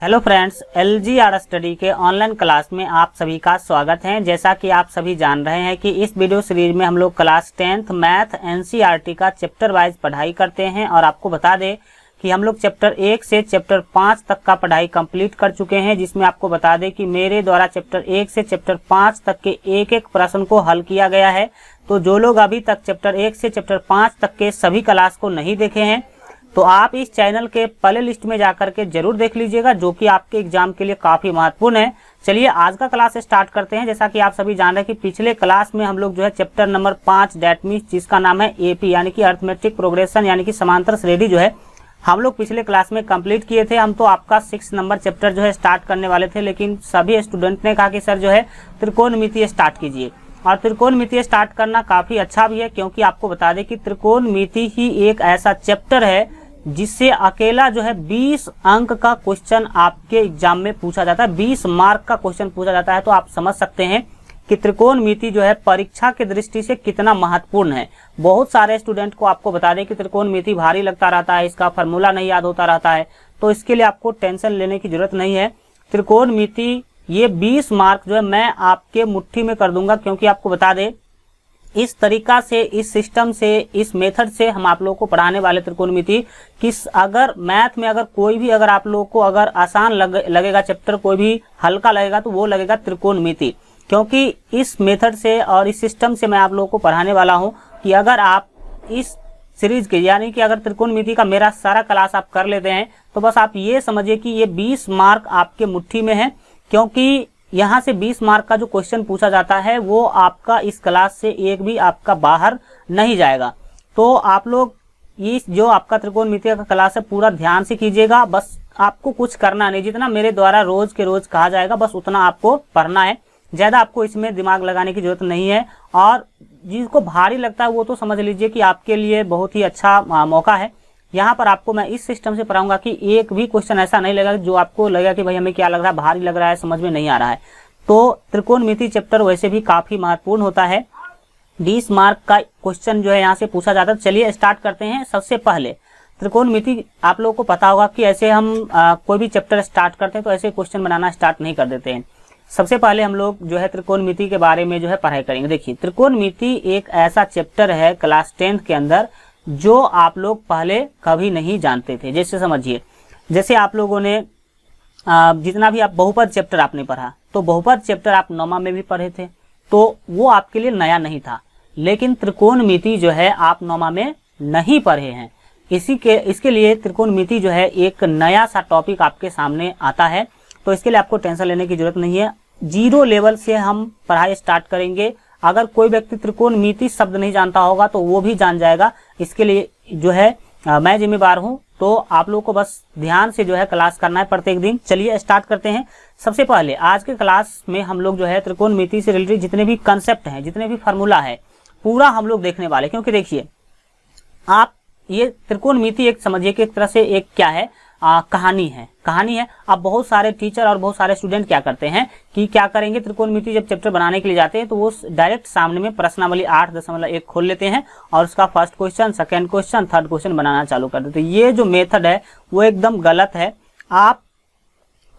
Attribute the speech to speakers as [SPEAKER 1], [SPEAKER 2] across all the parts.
[SPEAKER 1] Hello friends, LGR study के online class में आप सभी का स्वागत है। जैसा कि आप सभी जान रहे हैं कि इस वीडियो सीरीज में हम लोग क्लास 10th मैथ NCERT का चैप्टर वाइज पढ़ाई करते हैं और आपको बता दें कि हम लोग चैप्टर 1 से चैप्टर 5 तक का पढ़ाई कंप्लीट कर चुके हैं, जिसमें आपको बता दें कि मेरे द्वारा चैप्टर 1 से चैप्टर 5 तक के एक एक प्रश्न को हल किया गया है। तो जो लोग अभी तक चैप्टर 1 से चैप्टर 5 तक के सभी क्लास को नहीं देखे हैं तो आप इस चैनल के प्ले लिस्ट में जाकर के जरूर देख लीजिएगा, जो कि आपके एग्जाम के लिए काफी महत्वपूर्ण है। चलिए आज का क्लास स्टार्ट करते हैं। जैसा कि आप सभी जान रहे हैं कि पिछले क्लास में हम लोग जो है चैप्टर नंबर 5 डेट मीन्स जिसका नाम है AP यानी कि अर्थमेटिक प्रोग्रेशन यानी कि समांतर श्रेणी जो है हम लोग पिछले क्लास में कंप्लीट किए थे। हम तो आपका 6 नंबर चैप्टर जो है स्टार्ट करने वाले थे, लेकिन सभी स्टूडेंट ने कहा कि सर जो है त्रिकोणमिति स्टार्ट कीजिए। और त्रिकोणमिति स्टार्ट करना काफी अच्छा भी है, क्योंकि आपको बता दें कि त्रिकोणमिति ही एक ऐसा चैप्टर है जिससे अकेला जो है 20 अंक का क्वेश्चन आपके एग्जाम में पूछा जाता है, 20 मार्क का क्वेश्चन पूछा जाता है। तो आप समझ सकते हैं कि त्रिकोणमिति जो है परीक्षा की दृष्टि से कितना महत्वपूर्ण है। बहुत सारे स्टूडेंट को आपको बता दें कि त्रिकोणमिति भारी लगता रहता है, इसका फॉर्मूला नहीं याद होता रहता है, तो इसके लिए आपको टेंशन लेने की जरूरत नहीं है। त्रिकोणमिति ये 20 मार्क जो है मैं आपके मुट्ठी में कर दूंगा, क्योंकि आपको बता दें इस तरीका से, इस सिस्टम से, इस मेथड से हम आप लोगों को पढ़ाने वाले त्रिकोणमिति किस अगर मैथ में अगर कोई भी अगर आप लोगों को अगर आसान लगेगा चैप्टर, कोई भी हल्का लगेगा तो वो लगेगा त्रिकोणमिति, क्योंकि इस मेथड से और इस सिस्टम से मैं आप लोगों को पढ़ाने वाला हूं कि अगर आप इस सीरीज के यानी कि अगर त्रिकोणमिति का मेरा सारा क्लास आप कर लेते हैं तो बस आप ये समझिए कि ये 20 मार्क आपके मुट्ठी में है, क्योंकि यहाँ से 20 मार्क का जो क्वेश्चन पूछा जाता है वो आपका इस क्लास से एक भी आपका बाहर नहीं जाएगा। तो आप लोग इस जो आपका त्रिकोणमिति का क्लास है पूरा ध्यान से कीजिएगा। बस आपको कुछ करना नहीं, जितना मेरे द्वारा रोज के रोज कहा जाएगा बस उतना आपको पढ़ना है, ज्यादा आपको इसमें दिमाग लगाने की जरूरत नहीं है। और जिसको भारी लगता है वो तो समझ लीजिए कि आपके लिए बहुत ही अच्छा मौका है। यहाँ पर आपको मैं इस सिस्टम से पढ़ाऊंगा कि एक भी क्वेश्चन ऐसा नहीं लगेगा जो आपको लगेगा कि भाई हमें क्या लग रहा है, भारी लग रहा है, समझ में नहीं आ रहा है। तो त्रिकोणमिति चैप्टर वैसे भी काफी महत्वपूर्ण होता है, 20 मार्क का क्वेश्चन जो है यहाँ से पूछा जाता है। चलिए स्टार्ट करते हैं। सबसे पहले त्रिकोणमिति आप लोगों को पता होगा कि ऐसे हम कोई भी चैप्टर स्टार्ट करते हैं तो ऐसे क्वेश्चन बनाना स्टार्ट नहीं कर देते हैं। सबसे पहले हम लोग जो है त्रिकोणमिति के बारे में जो है पढ़ाई करेंगे। देखिए त्रिकोणमिति एक ऐसा चैप्टर है क्लास 10th के अंदर जो आप लोग पहले कभी नहीं जानते थे। जैसे समझिए, जैसे आप लोगों ने जितना भी आप बहुपद चैप्टर आपने पढ़ा, तो बहुपद चैप्टर आप 9वीं में भी पढ़े थे, तो वो आपके लिए नया नहीं था। लेकिन त्रिकोणमिति जो है आप 9वीं में नहीं पढ़े हैं, इसके लिए त्रिकोणमिति जो है एक नया सा टॉपिक आपके सामने आता है। तो इसके लिए आपको टेंशन लेने की जरूरत नहीं है, 0 लेवल से हम पढ़ाई स्टार्ट करेंगे। अगर कोई व्यक्ति त्रिकोणमिति शब्द नहीं जानता होगा तो वो भी जान जाएगा, इसके लिए जो है मैं जिम्मेदार हूं। तो आप लोगों को बस ध्यान से जो है क्लास करना है प्रत्येक दिन। चलिए स्टार्ट करते हैं। सबसे पहले आज के क्लास में हम लोग जो है त्रिकोणमिति से रिलेटेड जितने भी कंसेप्ट हैं, जितने भी फार्मूला है, पूरा हम लोग देखने वाले। क्योंकि देखिए आप ये त्रिकोणमिति एक समझिए कि एक तरह से एक क्या है, कहानी है। अब बहुत सारे टीचर और बहुत सारे स्टूडेंट क्या करते हैं कि क्या करेंगे, त्रिकोणमिति जब चैप्टर बनाने के लिए जाते हैं तो वो डायरेक्ट सामने में प्रश्नावली 8.1 खोल लेते हैं और उसका first question, second question, third question बनाना चालू कर देते हैं। ये जो मेथड है वो एकदम गलत है। आप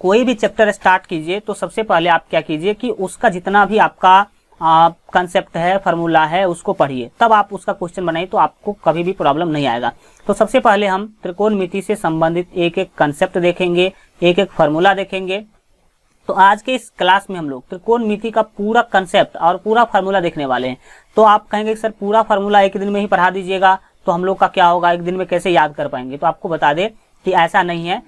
[SPEAKER 1] कोई भी चैप्टर स्टार्ट कीजिए तो सबसे पहले आप क्या कीजिए कि उसका जितना भी आपका कंसेप्ट है, फार्मूला है, उसको पढ़िए, तब आप उसका क्वेश्चन बनाइए, तो आपको कभी भी प्रॉब्लम नहीं आएगा। तो सबसे पहले हम त्रिकोणमिति से संबंधित एक एक कंसेप्ट देखेंगे, एक एक फार्मूला देखेंगे। तो आज के इस क्लास में हम लोग त्रिकोणमिति का पूरा कंसेप्ट और पूरा फार्मूला देखने वाले हैं। तो आप कहेंगे सर पूरा फार्मूला एक दिन में ही पढ़ा दीजिएगा तो हम लोग का क्या होगा, एक दिन में कैसे याद कर पाएंगे। तो आपको बता दें कि ऐसा नहीं है।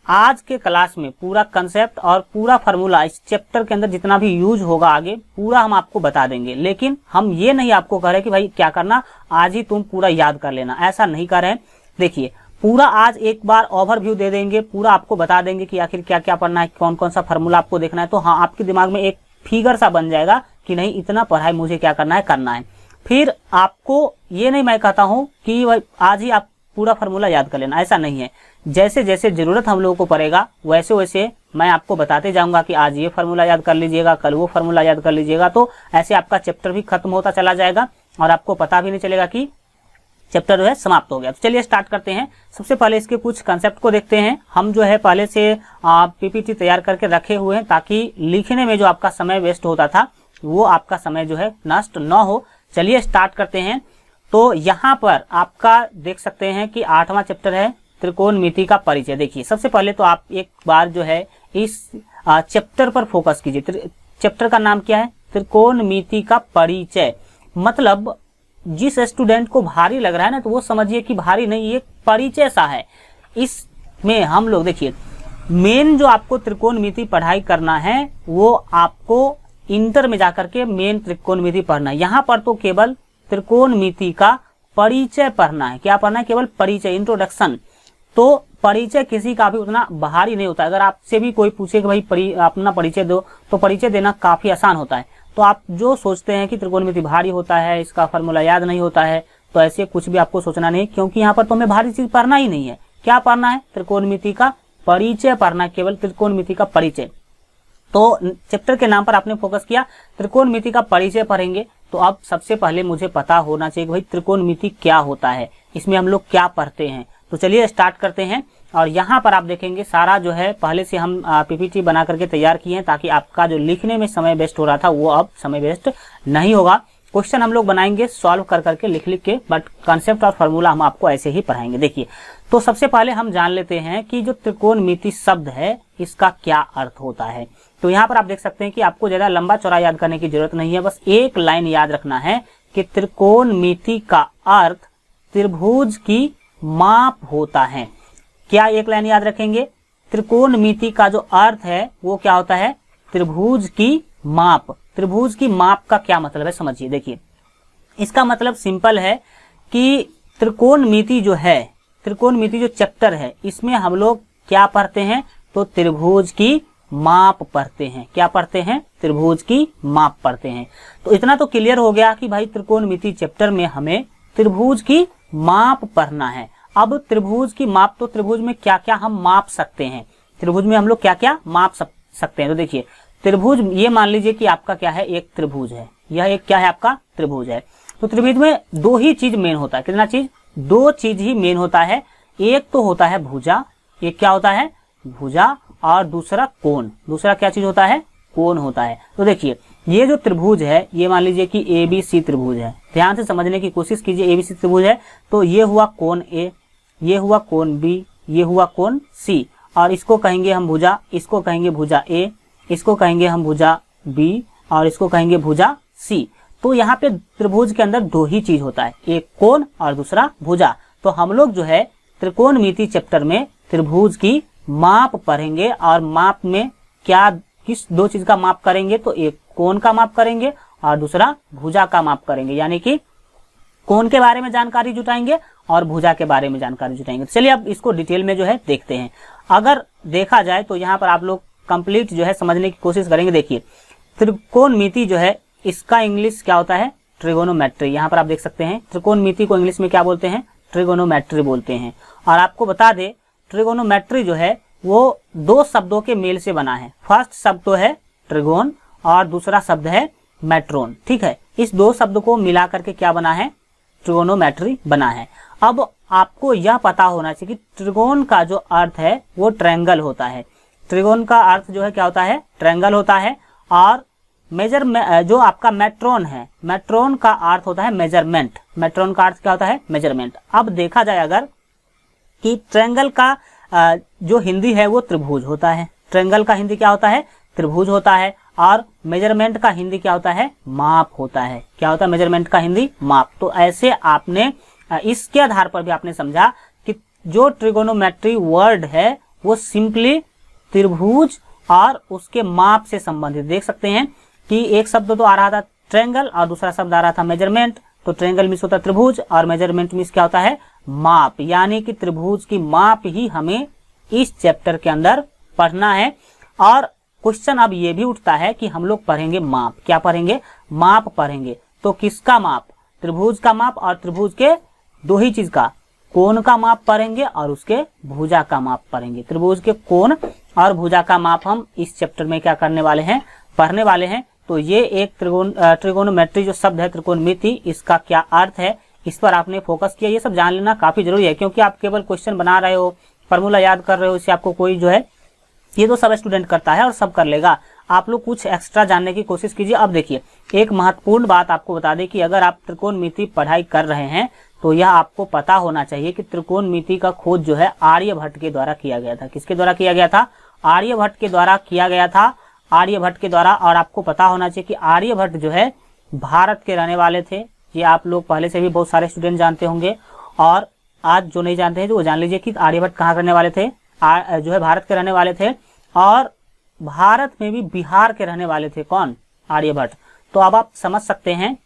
[SPEAKER 1] आज के क्लास में पूरा कंसेप्ट और पूरा फार्मूला इस चैप्टर के अंदर जितना भी यूज होगा आगे पूरा हम आपको बता देंगे। लेकिन हम ये नहीं आपको कह रहे कि भाई क्या करना, आज ही तुम पूरा याद कर लेना, ऐसा नहीं कर रहे हैं। देखिए पूरा आज एक बार ओवरव्यू दे देंगे, पूरा आपको बता देंगे कि आखिर क्या क्या पढ़ना है, कौन कौन सा फार्मूला आपको देखना है। तो हाँ, आपके दिमाग में एक फिगर सा बन जाएगा कि नहीं इतना पढ़ाई मुझे क्या करना है। फिर आपको ये नहीं मैं कहता हूँ कि भाई आज ही आप पूरा फार्मूला याद कर लेना, ऐसा नहीं है। जैसे जैसे जरूरत हम लोगों को पड़ेगा वैसे वैसे मैं आपको बताते जाऊंगा कि आज ये फार्मूला याद कर लीजिएगा, कल वो फार्मूला याद कर लीजिएगा। तो ऐसे आपका चैप्टर भी खत्म होता चला जाएगा और आपको पता भी नहीं चलेगा कि चैप्टर जो है समाप्त हो गया। तो चलिए स्टार्ट करते हैं। सबसे पहले इसके कुछ कंसेप्ट को देखते हैं। हम जो है पहले से पीपीटी तैयार करके रखे हुए हैं ताकि लिखने में जो आपका समय वेस्ट होता था वो आपका समय जो है नष्ट न हो। चलिए स्टार्ट करते हैं। तो यहाँ पर आपका देख सकते हैं कि 8वां चैप्टर है त्रिकोणमिति का परिचय। देखिए सबसे पहले तो आप एक बार जो है इस चैप्टर पर फोकस कीजिए। चैप्टर का नाम क्या है? त्रिकोणमिति का परिचय। मतलब जिस स्टूडेंट को भारी लग रहा है ना, तो वो समझिए कि भारी नहीं, ये परिचय सा है। इसमें हम लोग देखिए मेन जो आपको त्रिकोणमिति पढ़ाई करना है वो आपको इंटर में जाकर के मेन त्रिकोणमिति पढ़ना है। यहाँ पर तो केवल त्रिकोणमिति का परिचय पढ़ना है। क्या पढ़ना है? केवल परिचय, इंट्रोडक्शन। तो परिचय किसी का भी उतना भारी नहीं होता। अगर आपसे भी कोई पूछे कि भाई अपना परिचय दो, तो परिचय देना काफी आसान होता है। तो आप जो सोचते हैं कि त्रिकोणमिति भारी होता है, इसका फॉर्मूला याद नहीं होता है, तो ऐसे कुछ भी आपको सोचना नहीं, क्योंकि यहाँ पर तो हमें भारी चीज पढ़ना ही नहीं है। क्या पढ़ना है? त्रिकोणमिति का परिचय पढ़ना है, केवल त्रिकोणमिति का परिचय। तो चैप्टर के नाम पर आपने फोकस किया, त्रिकोणमिति का परिचय पढ़ेंगे। तो अब सबसे पहले मुझे पता होना चाहिए कि भाई त्रिकोणमिति क्या होता है, इसमें हम लोग क्या पढ़ते हैं। तो चलिए स्टार्ट करते हैं। और यहाँ पर आप देखेंगे सारा जो है पहले से हम पीपीटी बना करके तैयार किए हैं ताकि आपका जो लिखने में समय वेस्ट हो रहा था वो अब समय वेस्ट नहीं होगा। क्वेश्चन हम लोग बनाएंगे सॉल्व कर करके, लिख लिख के, बट कॉन्सेप्ट और फॉर्मूला हम आपको ऐसे ही पढ़ाएंगे। देखिए तो सबसे पहले हम जान लेते हैं कि जो त्रिकोणमिति शब्द है इसका क्या अर्थ होता है। तो यहाँ पर आप देख सकते हैं कि आपको ज्यादा लंबा चौड़ा याद करने की जरूरत नहीं है, बस एक लाइन याद रखना है कि त्रिकोणमिति का अर्थ त्रिभुज की माप होता है। क्या एक लाइन याद रखेंगे? त्रिकोणमिति का जो अर्थ है वो क्या होता है? त्रिभुज की माप। त्रिभुज की माप का क्या मतलब है समझिए। देखिए इसका मतलब सिंपल है कि त्रिकोणमिति जो है, त्रिकोणमिति जो चैप्टर है, इसमें हम लोग क्या पढ़ते हैं? तो त्रिभुज की माप पढ़ते हैं। क्या पढ़ते हैं? त्रिभुज की माप पढ़ते हैं। तो इतना तो क्लियर हो गया कि भाई त्रिकोणमिति चैप्टर में हमें त्रिभुज की माप पढ़ना है। अब त्रिभुज की माप, तो त्रिभुज में क्या क्या हम माप सकते हैं, त्रिभुज में हम लोग क्या क्या माप सकते हैं। तो देखिए त्रिभुज, ये मान लीजिए कि आपका क्या है, एक त्रिभुज है, यह एक क्या है, आपका त्रिभुज है। तो त्रिभुज में दो ही चीज मेन होता है। कितना चीज? दो चीज ही मेन होता है। एक तो होता है भुजा, एक क्या होता है? भुजा, और दूसरा कोण। दूसरा क्या चीज होता है? कोण होता है। तो देखिए ये जो त्रिभुज है, ये मान लीजिए कि ABC त्रिभुज है। ध्यान से समझने की कोशिश कीजिए। ABC त्रिभुज है तो ये हुआ कोण A, ये हुआ कोण B, ये हुआ कोण C, और इसको कहेंगे हम भुजा, इसको कहेंगे भुजा A, इसको कहेंगे हम भुजा B, और इसको कहेंगे भुजा C। तो यहाँ पे त्रिभुज के अंदर दो ही चीज होता है, एक कोण और दूसरा भुजा। तो हम लोग जो है त्रिकोणमिति चैप्टर में त्रिभुज की माप पढ़ेंगे, और माप में क्या, किस दो चीज का माप करेंगे? तो एक कोण का माप करेंगे और दूसरा भुजा का माप करेंगे। यानी कि कोण के बारे में जानकारी जुटाएंगे और भुजा के बारे में जानकारी जुटाएंगे। तो चलिए अब इसको डिटेल में जो है देखते हैं। अगर देखा जाए तो यहाँ पर आप लोग कंप्लीट जो है समझने की कोशिश करेंगे। देखिए त्रिकोणमिति जो है इसका इंग्लिश क्या होता है? ट्रिगोनोमेट्री। यहाँ पर आप देख सकते हैं त्रिकोणमिति को इंग्लिश में क्या बोलते हैं? ट्रिगोनोमेट्री बोलते हैं। और आपको बता दे ट्रिगोनोमेट्री जो है वो दो शब्दों के मेल से बना है। फर्स्ट शब्द तो है ट्रिगोन और दूसरा शब्द है मेट्रोन। ठीक है, इस दो शब्द को मिला करके क्या बना है? ट्रिगोनोमेट्री बना है। अब आपको यह पता होना चाहिए कि ट्रिगोन का जो अर्थ है वो ट्रायंगल होता है। त्रिकोण का अर्थ जो है क्या होता है? ट्रायंगल होता है। और मेजर जो आपका मेट्रोन है, मेट्रोन का अर्थ होता है मेजरमेंट। मेट्रोन का अर्थ क्या होता है? मेजरमेंट। अब देखा जाए अगर कि ट्रायंगल का जो हिंदी है वो त्रिभुज होता है। ट्रायंगल का हिंदी क्या होता है? त्रिभुज होता है। और मेजरमेंट का हिंदी क्या होता है? माप होता है। क्या होता है मेजरमेंट का हिंदी? माप। तो ऐसे आपने इसके आधार पर भी आपने समझा कि जो ट्रिगोनोमेट्री वर्ड है वो सिंपली त्रिभुज और उसके माप से संबंधित। देख सकते हैं कि एक शब्द तो आ रहा था ट्रायंगल और दूसरा शब्द आ रहा था मेजरमेंट। तो ट्रायंगल मीन्स होता है त्रिभुज और मेजरमेंट मीन्स क्या होता है? माप। यानी कि त्रिभुज की माप ही हमें इस चैप्टर के अंदर पढ़ना है। और क्वेश्चन अब ये भी उठता है कि हम लोग पढ़ेंगे माप। क्या पढ़ेंगे? माप पढ़ेंगे। तो किसका माप? त्रिभुज का माप, और त्रिभुज के दो ही चीज का, कोण का माप पढ़ेंगे और उसके भुजा का माप पढ़ेंगे। त्रिभुज के कोण और भुजा का माप हम इस चैप्टर में क्या करने वाले हैं? पढ़ने वाले हैं। तो ये एक ट्रिगोनोमेट्री जो शब्द है त्रिकोणमिति, इसका क्या अर्थ है इस पर आपने फोकस किया। ये सब जान लेना काफी जरूरी है, क्योंकि आप केवल क्वेश्चन बना रहे हो, फॉर्मूला याद कर रहे हो, इससे आपको कोई जो है, ये तो सब स्टूडेंट करता है और सब कर लेगा, आप लोग कुछ एक्स्ट्रा जानने की कोशिश कीजिए। अब देखिए, एक महत्वपूर्ण बात आपको बता दें कि अगर आप त्रिकोणमिति पढ़ाई कर रहे हैं तो यह आपको पता होना चाहिए कि त्रिकोणमिति का खोज जो है आर्यभट्ट के द्वारा किया गया था। किसके द्वारा किया गया था? आर्यभट्ट के द्वारा किया गया था, आर्यभट्ट के द्वारा। और आपको पता होना चाहिए कि आर्यभट्ट जो है भारत के रहने वाले थे। ये आप लोग पहले से भी बहुत सारे स्टूडेंट जानते होंगे, और आज जो नहीं जानते हैं तो वो जान लीजिए कि आर्यभट्ट कहाँ रहने वाले थे, जो है भारत के रहने वाले थे, और भारत में भी बिहार के रहने वाले थे। कौन? आर्यभट्ट। तो अब आप समझ सकते हैं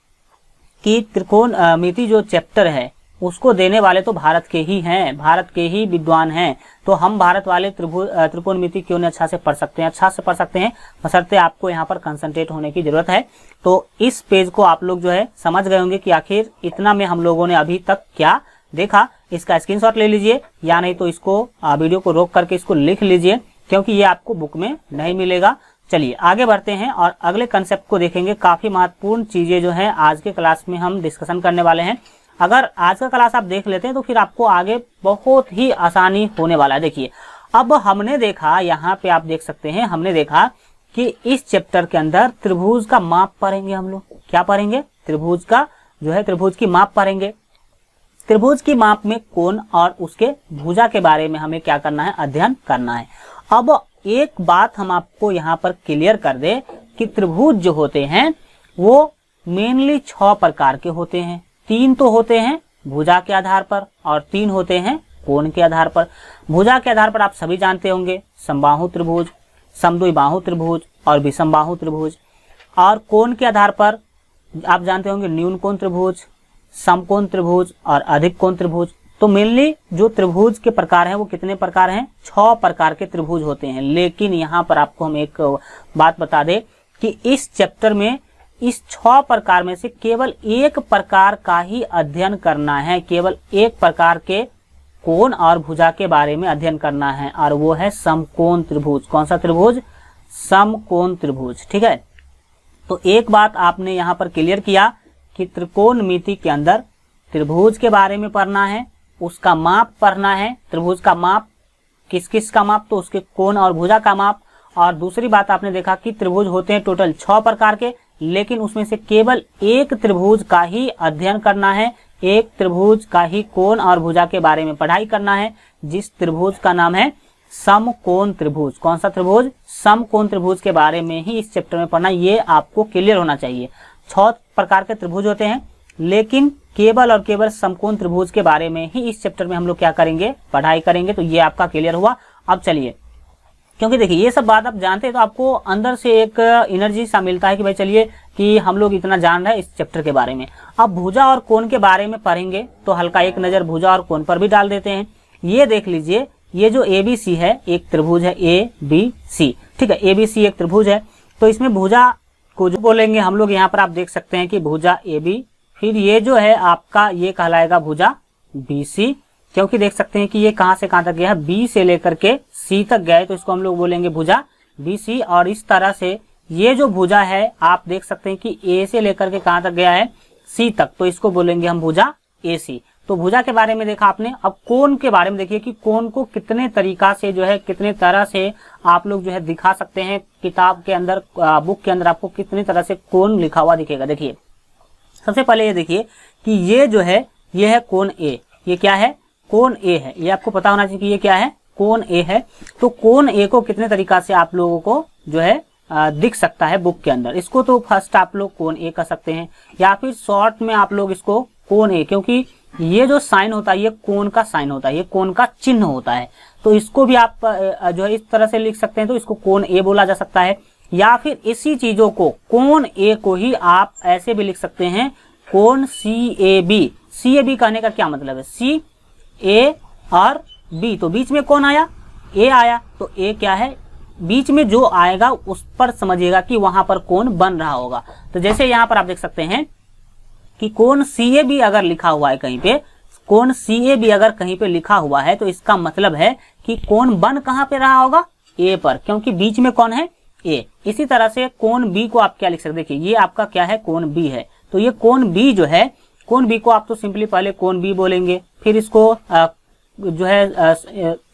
[SPEAKER 1] कि त्रिकोणमिति जो चैप्टर है उसको देने वाले तो भारत के ही हैं, भारत के ही विद्वान हैं। तो हम भारत वाले त्रिकोणमिति क्यों नहीं अच्छा से पढ़ सकते हैं? अच्छा से पढ़ सकते हैं, बशर्ते आपको यहाँ पर कंसंट्रेट होने की जरूरत है। तो इस पेज को आप लोग जो है समझ गए होंगे कि आखिर इतना में हम लोगों ने अभी तक क्या देखा। इसका स्क्रीनशॉट ले लीजिए, या नहीं तो इसको वीडियो को रोक करके इसको लिख लीजिए, क्योंकि ये आपको बुक में नहीं मिलेगा। चलिए आगे बढ़ते हैं और अगले कंसेप्ट को देखेंगे। काफी महत्वपूर्ण चीजें जो हैं आज के क्लास में हम डिस्कशन करने वाले हैं। अगर आज का क्लास आप देख लेते हैं तो फिर आपको आगे बहुत ही आसानी होने वाला है। देखिए, अब हमने देखा, यहाँ पे आप देख सकते हैं, हमने देखा कि इस चैप्टर के अंदर त्रिभुज का माप पढ़ेंगे हम लोग। क्या पढ़ेंगे? त्रिभुज का जो है, त्रिभुज की माप पढ़ेंगे। त्रिभुज की माप में कोण और उसके भुजा के बारे में हमें क्या करना है? अध्ययन करना है। अब एक बात हम आपको यहाँ पर क्लियर कर दे कि त्रिभुज जो होते हैं वो मेनली 6 प्रकार के होते हैं। 3 तो होते हैं भुजा के आधार पर, और 3 होते हैं कोण के आधार पर। भुजा के आधार पर आप सभी जानते होंगे, समबाहु त्रिभुज, समद्विबाहु त्रिभुज और विषमबाहु त्रिभुज। और कोण के आधार पर आप जानते होंगे न्यून कोण त्रिभुज, समकोण त्रिभुज और अधिक कोण त्रिभुज। तो मेनली जो त्रिभुज के प्रकार हैं वो कितने प्रकार हैं? 6 प्रकार के त्रिभुज होते हैं। लेकिन यहाँ पर आपको हम एक बात बता दें कि इस चैप्टर में इस 6 प्रकार में से केवल एक प्रकार का ही अध्ययन करना है। केवल एक प्रकार के कोण और भुजा के बारे में अध्ययन करना है, और वो है समकोण त्रिभुज। कौन सा त्रिभुज? समकोण त्रिभुज। ठीक है, तो एक बात आपने यहाँ पर क्लियर किया कि त्रिकोणमिति के अंदर त्रिभुज के बारे में पढ़ना है, उसका माप पढ़ना है। त्रिभुज का माप, किस किस का माप? तो उसके कोण और भुजा का माप। और दूसरी बात आपने देखा कि त्रिभुज होते हैं टोटल 6 प्रकार के, लेकिन उसमें से केवल एक त्रिभुज का ही अध्ययन करना है, एक त्रिभुज का ही कोण और भुजा के बारे में पढ़ाई करना है, जिस त्रिभुज का नाम है समकोण त्रिभुज। कौन सा त्रिभुज? समकोण त्रिभुज के बारे में ही इस चैप्टर में पढ़ना, ये आपको क्लियर होना चाहिए। 6 प्रकार के त्रिभुज होते हैं, लेकिन केवल और केवल समकोण त्रिभुज के बारे में ही इस चैप्टर में हम लोग क्या करेंगे? पढ़ाई करेंगे। तो ये आपका क्लियर हुआ। अब चलिए, क्योंकि देखिए ये सब बात आप जानते हैं तो आपको अंदर से एक एनर्जी सा मिलता है कि भाई चलिए कि हम लोग इतना जान रहे हैं इस चैप्टर के बारे में। अब भुजा और कोण के बारे में पढ़ेंगे तो हल्का एक नजर भुजा और कोण पर भी डाल देते हैं। ये देख लीजिए, ये जो ABC है एक त्रिभुज है, ABC। ठीक है, ABC एक त्रिभुज है। तो इसमें भुजा को जो बोलेंगे हम लोग, यहाँ पर आप देख सकते हैं कि भुजा AB, फिर ये जो है आपका ये कहलाएगा भुजा BC, क्योंकि देख सकते हैं कि ये कहां से कहां तक गया है? B से लेकर के C तक गया है, तो इसको हम लोग बोलेंगे भुजा BC। और इस तरह से ये जो भुजा है आप देख सकते हैं कि A से लेकर के कहां तक गया है? C तक, तो इसको बोलेंगे हम भुजा AC। तो भुजा के बारे में देखा आपने। अब कोण के बारे में देखिए कि कोण को कितने तरीका से जो है, कितने तरह से आप लोग जो है दिखा सकते हैं। किताब के अंदर, बुक के अंदर आपको कितनी तरह से कोण लिखा हुआ दिखेगा। देखिए, सबसे पहले ये देखिए कि ये जो है ये है कोण A। ये क्या है? कोण A है। ये आपको पता होना चाहिए कि ये क्या है? कोण A है। तो कोण A को कितने तरीका से आप लोगों को जो है दिख सकता है बुक के अंदर? इसको तो फर्स्ट आप लोग कोण A कर सकते हैं, या फिर शॉर्ट में आप लोग इसको कोण A, क्योंकि ये जो साइन होता है ये कोण का साइन होता है, ये कोण का चिन्ह होता है। तो इसको भी आप जो है इस तरह से लिख सकते हैं, तो इसको कोण A बोला जा सकता है। या फिर इसी चीजों को, कोण A को ही आप ऐसे भी लिख सकते हैं, कोण CAB। CAB कहने का क्या मतलब है? C A और B, तो बीच में कौन आया? A आया। तो A क्या है? बीच में जो आएगा उस पर समझिएगा कि वहां पर कोण बन रहा होगा। तो जैसे यहाँ पर आप देख सकते हैं कि कोण CAB अगर लिखा हुआ है कहीं पे, कोण CAB अगर कहीं पे लिखा हुआ है, तो इसका मतलब है कि कोण बन कहां पे रहा होगा? A पर, क्योंकि बीच में कौन है? A। इसी तरह से कोण B को आप क्या लिख सकते हैं? देखिए ये आपका क्या है? कोण B है। तो ये कोण B जो है कोण बी को आप तो सिंपली पहले कोण बी बोलेंगे, फिर इसको जो है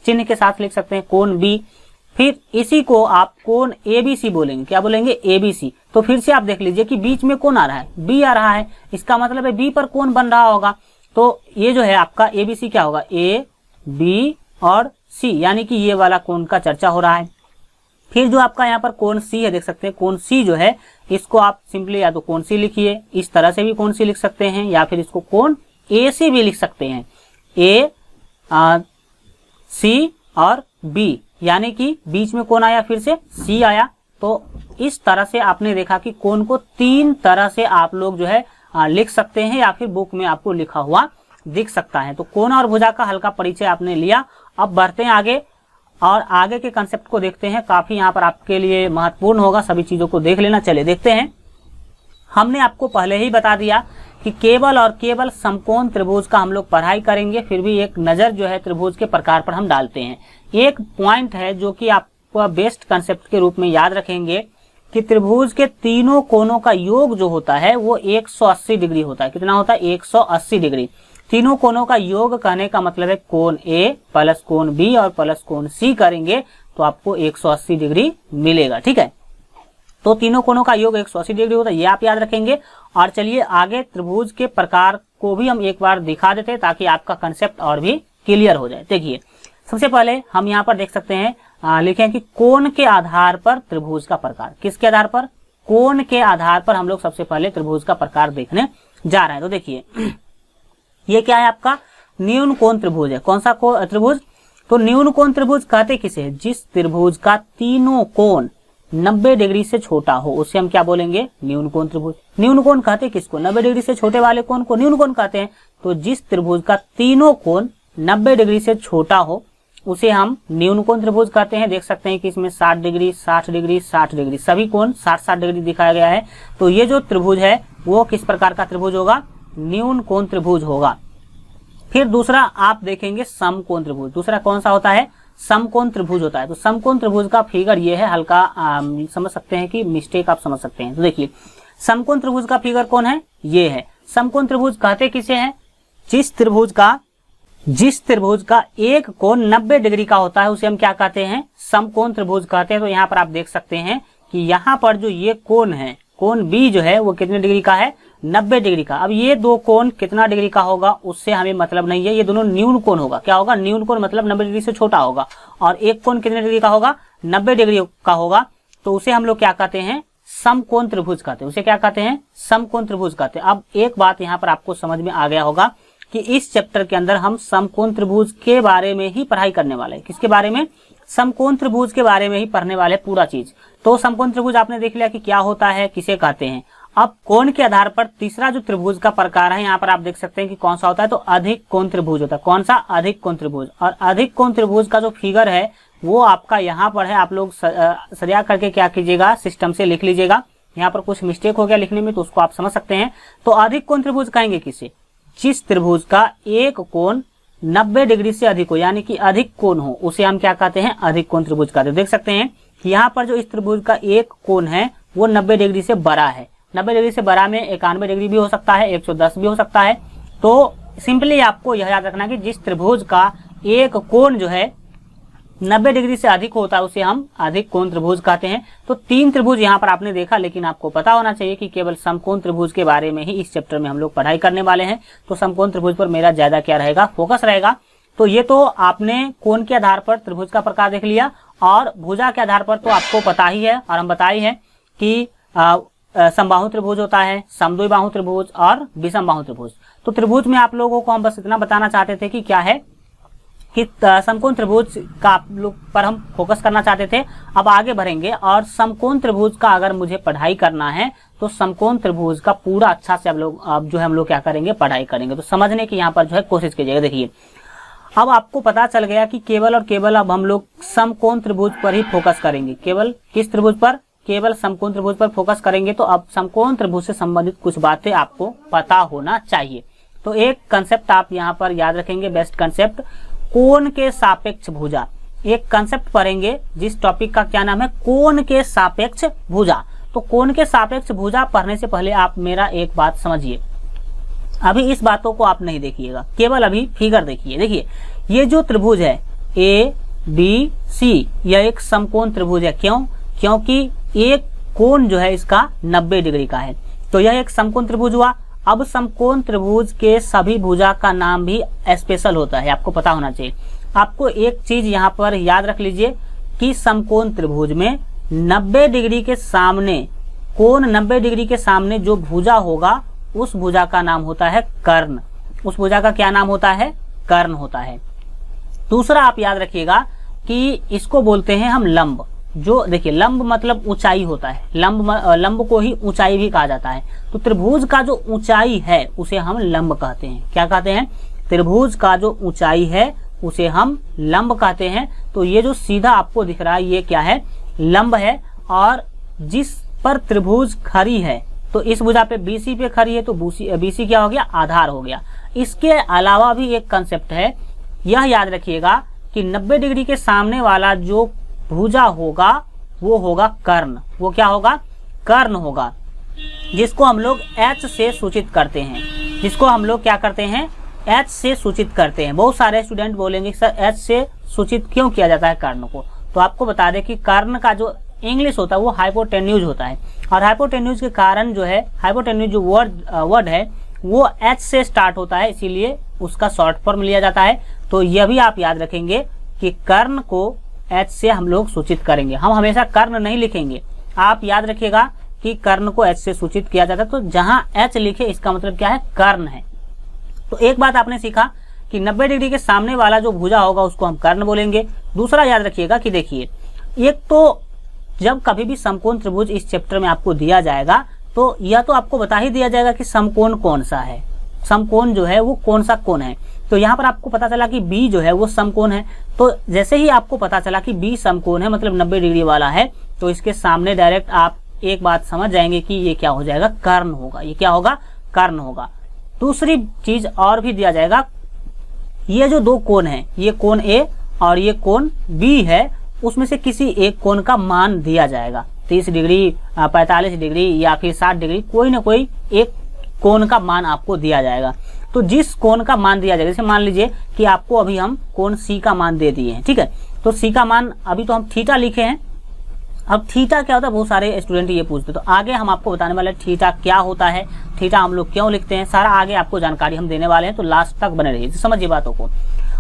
[SPEAKER 1] चिन्ह के साथ लिख सकते हैं कोण बी, फिर इसी को आप कोण एबीसी बोलेंगे। क्या बोलेंगे? एबीसी। तो फिर से आप देख लीजिए कि बीच में कौन आ रहा है? बी आ रहा है, इसका मतलब है बी पर कोण बन रहा होगा। तो ये जो है आपका एबीसी क्या होगा? ए बी और सी, यानी कि ये वाला कोण का चर्चा हो रहा है। फिर जो आपका यहाँ पर कोण सी है, देख सकते हैं कोण सी जो है इसको आप सिंपली या तो कोण सी लिखिए, इस तरह से भी कोण सी लिख सकते हैं, या फिर इसको कोण ए सी भी लिख सकते हैं। ए सी और बी, यानी कि बीच में कौन आया? फिर से सी आया। तो इस तरह से आपने देखा कि कोण को 3 तरह से आप लोग जो है लिख सकते हैं, या फिर बुक में आपको लिखा हुआ दिख सकता है। तो कोण और भुजा का हल्का परिचय आपने लिया। अब बढ़ते हैं आगे और आगे के कंसेप्ट को देखते हैं, काफी यहाँ पर आपके लिए महत्वपूर्ण होगा, सभी चीजों को देख लेना। चले देखते हैं। हमने आपको पहले ही बता दिया कि केवल और केवल समकोण त्रिभुज का हम लोग पढ़ाई करेंगे, फिर भी एक नजर जो है त्रिभुज के प्रकार पर हम डालते हैं। एक पॉइंट है जो कि आपको बेस्ट कंसेप्ट के रूप में याद रखेंगे कि त्रिभुज के तीनों कोणों का योग जो होता है वो 180 डिग्री होता है। कितना होता है? 180 डिग्री। तीनों कोणों का योग कहने का मतलब है कोण ए प्लस कोण बी और प्लस कोण सी करेंगे तो आपको 180 डिग्री मिलेगा। ठीक है, तो तीनों कोणों का योग 180 डिग्री होता है, ये आप याद रखेंगे। और चलिए आगे त्रिभुज के प्रकार को भी हम एक बार दिखा देते हैं ताकि आपका कंसेप्ट और भी क्लियर हो जाए। देखिए सबसे पहले हम यहाँ पर देख सकते हैं, लिखें कि कोण के आधार पर त्रिभुज का प्रकार। किसके आधार पर? कोण के आधार पर हम लोग सबसे पहले त्रिभुज का प्रकार देखने जा रहे हैं। तो देखिए ये क्या है आपका? न्यून कोण त्रिभुज है। कौन सा त्रिभुज? तो न्यून कोण त्रिभुज कहते किसे है? जिस त्रिभुज का तीनों कोण 90 डिग्री से छोटा हो उसे हम क्या बोलेंगे? न्यून कोण त्रिभुज। न्यून कोण कहते किसको? 90 डिग्री से छोटे वाले कोण को न्यून कोण कहते हैं। तो जिस त्रिभुज का तीनों कोण 90 डिग्री से छोटा हो उसे हम न्यून कोण त्रिभुज कहते हैं। देख सकते हैं कि इसमें 60 डिग्री 60 डिग्री 60 डिग्री, सभी कोण 60-60 डिग्री दिखाया गया है। तो ये जो त्रिभुज है वो किस प्रकार का त्रिभुज होगा? न्यून कोण त्रिभुज होगा। फिर दूसरा आप देखेंगे समकोण त्रिभुज। दूसरा कौन सा होता है? समकोण त्रिभुज होता है। तो समकोण त्रिभुज का फिगर ये है, हल्का समझ सकते हैं कि मिस्टेक आप समझ सकते हैं। तो देखिए समकोण त्रिभुज का फिगर कौन है? ये है। समकोण त्रिभुज कहते किसे हैं? जिस त्रिभुज का एक कोण 90 डिग्री का होता है उसे हम क्या कहते हैं? समकोण त्रिभुज कहते हैं। तो यहाँ पर आप देख सकते हैं कि यहाँ पर जो ये कोण है, कोण बी जो है वो कितने डिग्री का है? 90 डिग्री का। अब ये दो कोण कितना डिग्री का होगा उससे हमें मतलब नहीं है, ये दोनों न्यून कोण होगा। क्या होगा? न्यून कोण मतलब 90 डिग्री से छोटा होगा। और एक कोण कितने डिग्री का होगा? 90 डिग्री का होगा। तो उसे हम लोग क्या कहते हैं? समकोण त्रिभुज कहते हैं। उसे क्या कहते हैं? समकोण त्रिभुज कहते हैं। अब एक बात यहाँ पर आपको समझ में आ गया होगा कि इस चैप्टर के अंदर हम समकोण त्रिभुज के बारे में ही पढ़ाई करने वाले हैं। किसके बारे में? समकोण त्रिभुज के बारे में ही पढ़ने वाले पूरा चीज। तो समकोण त्रिभुज आपने देख लिया कि क्या होता है, किसे कहते हैं। अब कोण के आधार पर तीसरा जो त्रिभुज का प्रकार है यहाँ पर आप देख सकते हैं कि कौन सा होता है? तो अधिक कोण त्रिभुज होता है। कौन सा? अधिक कोण त्रिभुज। और अधिक कोण त्रिभुज का जो फिगर है वो आपका यहाँ पर है। आप लोग सरिया करके क्या कीजिएगा? सिस्टम से लिख लीजिएगा। यहाँ पर कुछ मिस्टेक हो गया लिखने में तो उसको आप समझ सकते हैं। तो अधिक कोण त्रिभुज कहेंगे किसे? जिस त्रिभुज का एक कोण 90 डिग्री से अधिक हो, यानी कि अधिक कोण हो, उसे हम क्या कहते हैं? अधिक कोण त्रिभुज कहते हैं। देख सकते हैं कि यहाँ पर जो इस त्रिभुज का एक कोण है वो 90 डिग्री से बड़ा है। 90 डिग्री से बड़ा में 91 डिग्री भी हो सकता है, 110 भी हो सकता है। तो सिंपली आपको यह याद रखना कि जिस त्रिभुज का एक कोण जो है 90 डिग्री से अधिक होता है उसे हम अधिक कोण त्रिभुज कहते हैं। तो 3 त्रिभुज यहाँ पर आपने देखा, लेकिन आपको पता होना चाहिए कि केवल समकोण त्रिभुज के बारे में ही इस चैप्टर में हम लोग पढ़ाई करने वाले हैं। तो समकोण त्रिभुज पर मेरा ज्यादा क्या रहेगा? फोकस रहेगा। तो ये तो आपने कोण के आधार पर त्रिभुज का प्रकार देख लिया, और भुजा के आधार पर तो आपको पता ही है और हम बताए हैं कि समबाहु त्रिभुज होता है, समद्विबाहु त्रिभुज और विषमबाहु त्रिभुज। तो त्रिभुज में आप लोगों को हम बस इतना बताना चाहते थे कि क्या है कि समकोण त्रिभुज का आप लोग पर हम फोकस करना चाहते थे। अब आगे बढ़ेंगे और समकोण त्रिभुज का अगर मुझे पढ़ाई करना है तो समकोण त्रिभुज का पूरा अच्छा से अब जो है हम लोग क्या करेंगे? पढ़ाई करेंगे। तो समझने की यहाँ पर जो है कोशिश कीजिएगा। देखिए अब आपको पता चल गया कि केवल और केवल अब हम लोग समकोण त्रिभुज पर ही फोकस करेंगे। केवल किस त्रिभुज पर? केवल समकोण त्रिभुज पर फोकस करेंगे। तो अब समकोण त्रिभुज से संबंधित कुछ बातें आपको पता होना चाहिए। तो एक कंसेप्ट आप यहाँ पर याद रखेंगे, बेस्ट कंसेप्ट, कोण के सापेक्ष भुजा। एक कंसेप्ट पढ़ेंगे जिस टॉपिक का क्या नाम है? कोण के सापेक्ष भुजा। तो कोण के सापेक्ष भुजा पढ़ने से पहले आप मेरा एक बात समझिए अभी इस बातों को आप नहीं देखिएगा, केवल अभी फिगर देखिए। देखिए ये जो त्रिभुज है ए बी सी, यह एक समकोण त्रिभुज है। क्यों? क्योंकि एक कोण जो है इसका 90 डिग्री का है, तो यह एक समकोण त्रिभुज हुआ। अब समकोण त्रिभुज के सभी भुजा का नाम भी स्पेशल होता है, आपको पता होना चाहिए। आपको एक चीज यहाँ पर याद रख लीजिए कि समकोण त्रिभुज में 90 डिग्री के सामने, कोण 90 डिग्री के सामने जो भुजा होगा उस भुजा का नाम होता है कर्ण। उस भुजा का क्या नाम होता है? कर्ण होता है। दूसरा आप याद रखिएगा कि इसको बोलते हैं हम लंब। जो देखिए लंब मतलब ऊंचाई होता है, लंब को ही ऊंचाई भी कहा जाता है। तो त्रिभुज का जो ऊंचाई है उसे हम लंब कहते हैं। क्या कहते हैं? त्रिभुज का जो ऊंचाई है उसे हम लंब कहते हैं। तो ये जो सीधा आपको दिख रहा है ये क्या है? लंब है। और जिस पर त्रिभुज खड़ी है, तो इस भुजा पे बीसी पे खड़ी है, तो बीसी क्या हो गया? आधार हो गया। इसके अलावा भी एक कंसेप्ट है, यह याद रखिएगा कि 90 डिग्री के सामने वाला जो भुजा होगा वो होगा कर्ण। वो क्या होगा? कर्ण होगा, जिसको हम लोग H से सूचित करते हैं। जिसको हम लोग क्या करते हैं? H से सूचित करते हैं। बहुत सारे स्टूडेंट बोलेंगे सर H से सूचित क्यों किया जाता है कर्ण को? तो आपको बता दें कि कर्ण का जो इंग्लिश होता है वो हाइपोटेन्यूज होता है। और हाइपोटेन्यूज के कारण जो है, हाइपोटेन्यूज जो वर्ड है वो H से स्टार्ट होता है, इसीलिए उसका शॉर्ट फॉर्म लिया जाता है। तो यह भी आप याद रखेंगे कि कर्ण को H से हम लोग सूचित करेंगे। हम हमेशा कर्ण नहीं लिखेंगे। आप याद रखिएगा कि कर्ण को H से सूचित किया जाता है। तो जहां H लिखे इसका मतलब क्या है? कर्ण है। तो एक बात आपने सीखा कि 90 डिग्री के सामने वाला जो भुजा होगा उसको हम कर्ण बोलेंगे। दूसरा याद रखिएगा कि देखिए, एक तो जब कभी भी समकोण त्रिभुज इस चैप्टर में आपको दिया जाएगा तो यह तो आपको बता ही दिया जाएगा कि समकोण कौन सा है, समकोण जो है वो कौन सा कोण है। तो यहाँ पर आपको पता चला कि बी जो है वो समकोण है। तो जैसे ही आपको पता चला कि बी समकोण है, मतलब 90 डिग्री वाला है, तो इसके सामने डायरेक्ट आप एक बात समझ जाएंगे कि ये क्या हो जाएगा? कर्ण होगा। ये क्या होगा? कर्ण होगा। दूसरी चीज और भी दिया जाएगा, ये जो दो कोण है, ये कोण ए और ये कोण बी है, उसमें से किसी एक कोण का मान दिया जाएगा। 30 डिग्री, 45 डिग्री या फिर 60 डिग्री, कोई ना कोई एक कोण का मान आपको दिया जाएगा। तो जिस कोण का मान दिया जाएगा, जैसे मान लीजिए कि आपको अभी हम कोण सी का मान दे दिए हैं, ठीक है? तो सी का मान अभी तो हम थीटा लिखे हैं। अब थीटा क्या होता है? बहुत सारे स्टूडेंट ये पूछते हैं। तो आगे हम आपको बताने वाले हैं थीटा क्या होता है, थीटा हम लोग क्यों लिखते हैं, सारा आगे आपको जानकारी हम देने वाले हैं। तो लास्ट तक बने रहिए, समझिए बातों को।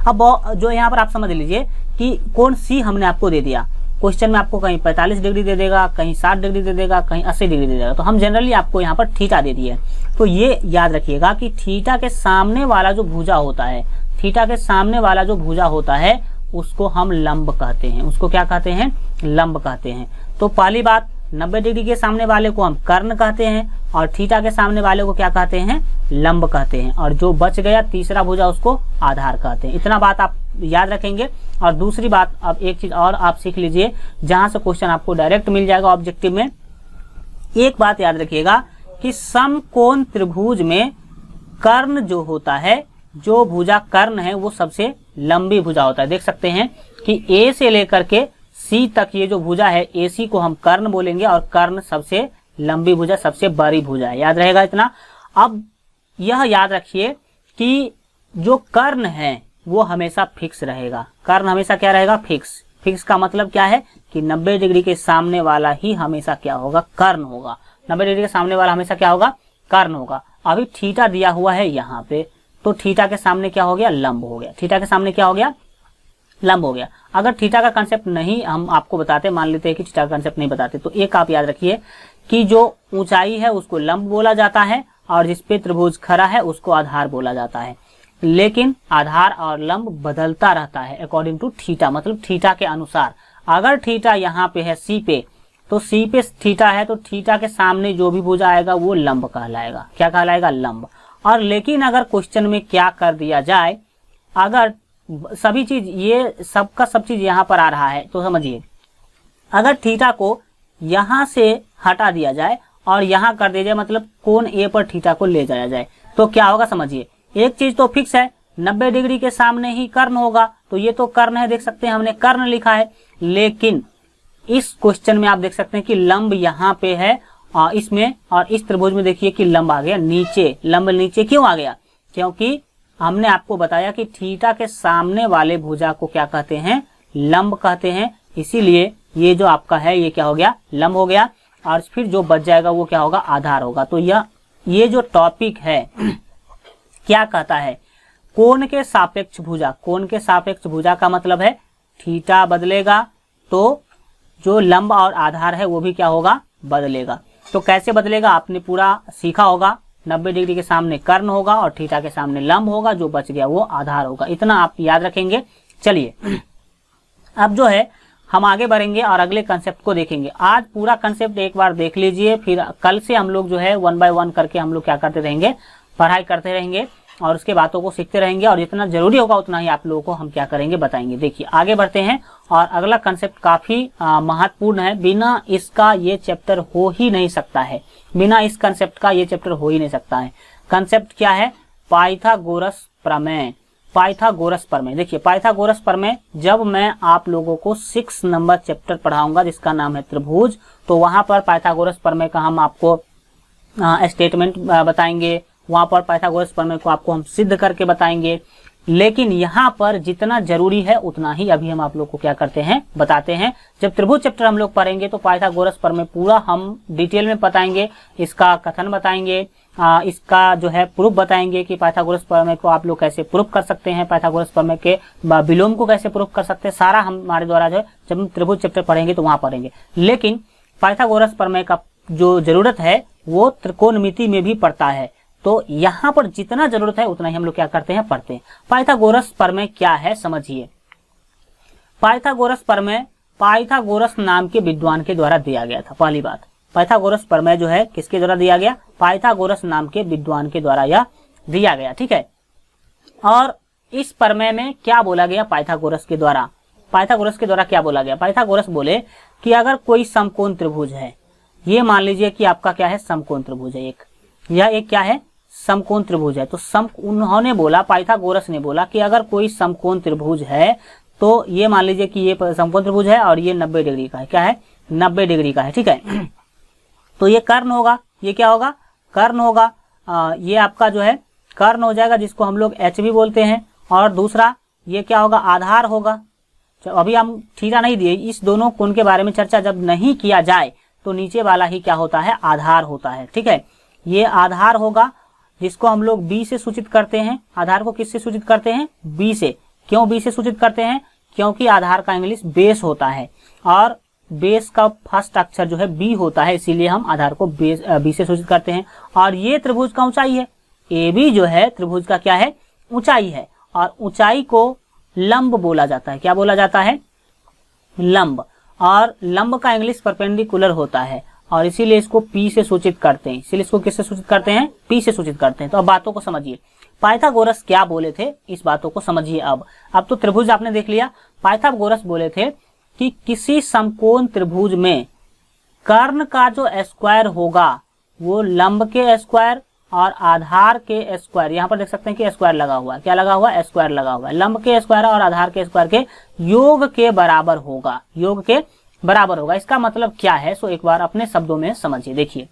[SPEAKER 1] अब जो यहाँ पर आप समझ लीजिए कि कोण सी हमने आपको दे दिया। क्वेश्चन में आपको कहीं 45 डिग्री दे देगा, कहीं 60 डिग्री दे देगा, कहीं 80 डिग्री दे देगा। तो हम जनरली आपको यहाँ पर थीटा दे दिए। तो ये याद रखिएगा कि थीटा के सामने वाला जो भुजा होता है, थीटा के सामने वाला जो भुजा होता है उसको हम लंब कहते हैं। उसको क्या कहते हैं? लंब कहते हैं। तो पहली बात, 90 डिग्री के सामने वाले को हम कर्ण कहते हैं और थीटा के सामने वाले को क्या कहते हैं? लंब कहते हैं। और जो बच गया तीसरा भुजा उसको आधार कहते हैं। इतना बात आप याद रखेंगे। और दूसरी बात, अब एक चीज और आप सीख लीजिए, जहां से क्वेश्चन आपको डायरेक्ट मिल जाएगा ऑब्जेक्टिव में। एक बात याद रखिएगा कि समकोण त्रिभुज में कर्ण जो होता है, जो भुजा कर्ण है वो सबसे लंबी भुजा होता है। देख सकते हैं कि ए से लेकर के सी तक ये जो भुजा है, AC को हम कर्ण बोलेंगे और कर्ण सबसे लंबी भुजा, सबसे बड़ी भुजा है। याद रहेगा इतना। अब यह याद रखिए कि जो कर्ण है वो हमेशा फिक्स रहेगा। कर्ण हमेशा क्या रहेगा? फिक्स। फिक्स का मतलब क्या है कि 90 डिग्री के सामने वाला ही हमेशा क्या होगा? कर्ण होगा। 90 डिग्री के सामने वाला हमेशा क्या होगा? कर्ण होगा। अभी थीटा दिया हुआ है यहाँ पे, तो थीटा के सामने क्या हो गया? लंब हो गया। थीटा के सामने क्या हो गया? लंब हो गया। अगर थीटा का कंसेप्ट नहीं हम आपको बताते, मान लेते हैं कि थीटा का कंसेप्ट नहीं बताते, तो एक आप याद रखिए कि जो ऊंचाई है उसको लंब बोला जाता है और जिसपे त्रिभुज खड़ा है उसको आधार बोला जाता है। लेकिन आधार और लंब बदलता रहता है अकॉर्डिंग टू थीटा, मतलब थीटा के अनुसार। अगर थीटा यहाँ पे है सी पे, तो सी पे थीटा है, तो थीटा के सामने जो भी भुजा आएगा वो लंब कहलाएगा। क्या कहलाएगा? लंब। और लेकिन अगर क्वेश्चन में क्या कर दिया जाए, अगर सभी चीज ये सबका सब चीज यहाँ पर आ रहा है, तो समझिए अगर थीटा को यहाँ से हटा दिया जाए और यहाँ कर दिया जाए, मतलब कोण ए पर थीटा को ले जाया जाए, तो क्या होगा? समझिए, एक चीज तो फिक्स है, 90 डिग्री के सामने ही कर्ण होगा। तो ये तो कर्ण है, देख सकते हैं हमने कर्ण लिखा है। लेकिन इस क्वेश्चन में आप देख सकते हैं कि लंब यहाँ पे है इसमें और इस त्रिभुज में देखिए कि लंब आ गया नीचे। लंब नीचे क्यों आ गया? क्योंकि हमने आपको बताया कि थीटा के सामने वाले भुजा को क्या कहते हैं? लंब कहते हैं। इसीलिए ये जो आपका है ये क्या हो गया? लंब हो गया। और फिर जो बच जाएगा वो क्या होगा? आधार होगा। तो ये जो टॉपिक है क्या कहता है? कोण के सापेक्ष भुजा। कोण के सापेक्ष भुजा का मतलब है थीटा बदलेगा तो जो लंब और आधार है वो भी क्या होगा? बदलेगा। तो कैसे बदलेगा आपने पूरा सीखा होगा। 90 डिग्री के सामने कर्ण होगा और थीटा के सामने लंब होगा, जो बच गया वो आधार होगा। इतना आप याद रखेंगे। चलिए अब जो है हम आगे बढ़ेंगे और अगले कंसेप्ट को देखेंगे। आज पूरा कंसेप्ट एक बार देख लीजिए, फिर कल से हम लोग जो है 1 बाय 1 करके हम लोग क्या करते रहेंगे? पढ़ाई करते रहेंगे और उसके बातों को सीखते रहेंगे और जितना जरूरी होगा उतना ही आप लोगों को हम क्या करेंगे? बताएंगे। देखिए आगे बढ़ते हैं और अगला कंसेप्ट काफी महत्वपूर्ण है। बिना इसका ये चैप्टर हो ही नहीं सकता है। बिना इस कंसेप्ट का ये चैप्टर हो ही नहीं सकता है। कंसेप्ट क्या है? पाइथागोरस प्रमेय। पाइथागोरस प्रमेय। देखिए पाइथागोरस प्रमेय जब मैं आप लोगों को 6 नंबर चैप्टर पढ़ाऊंगा जिसका नाम है त्रिभुज, तो वहां पर पाइथागोरस प्रमेय का हम आपको स्टेटमेंट बताएंगे। वहां पर पाइथागोरस प्रमेय को आपको हम सिद्ध करके बताएंगे। लेकिन यहाँ पर जितना जरूरी है उतना ही अभी हम आप लोग को क्या करते हैं? बताते हैं। जब त्रिभुज चैप्टर हम लोग पढ़ेंगे तो पाइथागोरस प्रमेय पूरा हम डिटेल में बताएंगे। इसका कथन बताएंगे, इसका जो है प्रूफ बताएंगे कि पाइथागोरस प्रमेय को आप लोग कैसे प्रूफ कर सकते हैं, पाइथागोरस प्रमेय के विलोम को कैसे प्रूफ कर सकते हैं। सारा हमारे द्वारा जो है जब हम त्रिभुज चैप्टर पढ़ेंगे तो वहां पढ़ेंगे। लेकिन पाइथागोरस प्रमेय का जो जरूरत है वो त्रिकोणमिति में भी पड़ता है। तो यहाँ पर जितना जरूरत है उतना ही हम लोग क्या करते हैं? पढ़ते हैं। पाइथागोरस प्रमेय क्या है समझिए। पाइथागोरस प्रमेय पाइथागोरस नाम के विद्वान के द्वारा दिया गया था। पहली बात, पाइथागोरस प्रमेय जो है किसके द्वारा दिया गया? पाइथागोरस नाम के विद्वान के द्वारा यह दिया गया। ठीक है। और इस प्रमेय में क्या बोला गया? पाइथागोरस के द्वारा क्या बोला गया? पाइथागोरस बोले कि अगर कोई समकोण त्रिभुज है, ये मान लीजिए कि आपका क्या है? समकोण त्रिभुज है यह एक क्या है? समकोण त्रिभुज है। तो उन्होंने बोला, पाइथागोरस ने बोला कि अगर कोई समकोण त्रिभुज है तो ये मान लीजिए कि ये समकोण त्रिभुज है और ये 90 डिग्री का है। क्या है? 90 डिग्री का है। ठीक है। तो ये कर्ण होगा। ये क्या होगा? कर्ण होगा। ये आपका जो है कर्ण हो जाएगा, जिसको हम लोग एच भी बोलते हैं। और दूसरा ये क्या होगा? आधार होगा। अभी हम थीटा नहीं दिए, इस दोनों कोण के बारे में चर्चा जब नहीं किया जाए तो नीचे वाला ही क्या होता है? आधार होता है। ठीक है। ये आधार होगा जिसको हम लोग बी से सूचित करते हैं। आधार को किससे सूचित करते हैं? बी से। क्यों बी से सूचित करते हैं? क्योंकि आधार का इंग्लिश बेस होता है और बेस का फर्स्ट अक्षर जो है बी होता है, इसीलिए हम आधार को बी से सूचित करते हैं। और ये त्रिभुज का ऊंचाई है। ए बी जो है त्रिभुज का क्या है? ऊंचाई है। और ऊंचाई को लंब बोला जाता है। क्या बोला जाता है? लंब। और लंब का इंग्लिश परपेंडिकुलर होता है और इसीलिए इसको पी से सूचित करते हैं। इसीलिए इसको किससे सूचित करते हैं? पी से सूचित करते हैं। तो अब बातों को समझिए। पाइथागोरस क्या बोले थे इस बातों को समझिए। अब तो त्रिभुज आपने देख लिया। पाइथागोरस बोले थे कि किसी समकोण त्रिभुज में कर्ण का जो स्क्वायर होगा वो लंब के स्क्वायर और आधार के स्क्वायर, यहाँ पर देख सकते हैं कि स्क्वायर लगा हुआ है। क्या लगा हुआ है? स्क्वायर लगा हुआ है। लंब के स्क्वायर और आधार के स्क्वायर के योग के बराबर होगा। योग के बराबर होगा। इसका मतलब क्या है? सो एक बार अपने शब्दों में समझिए। देखिए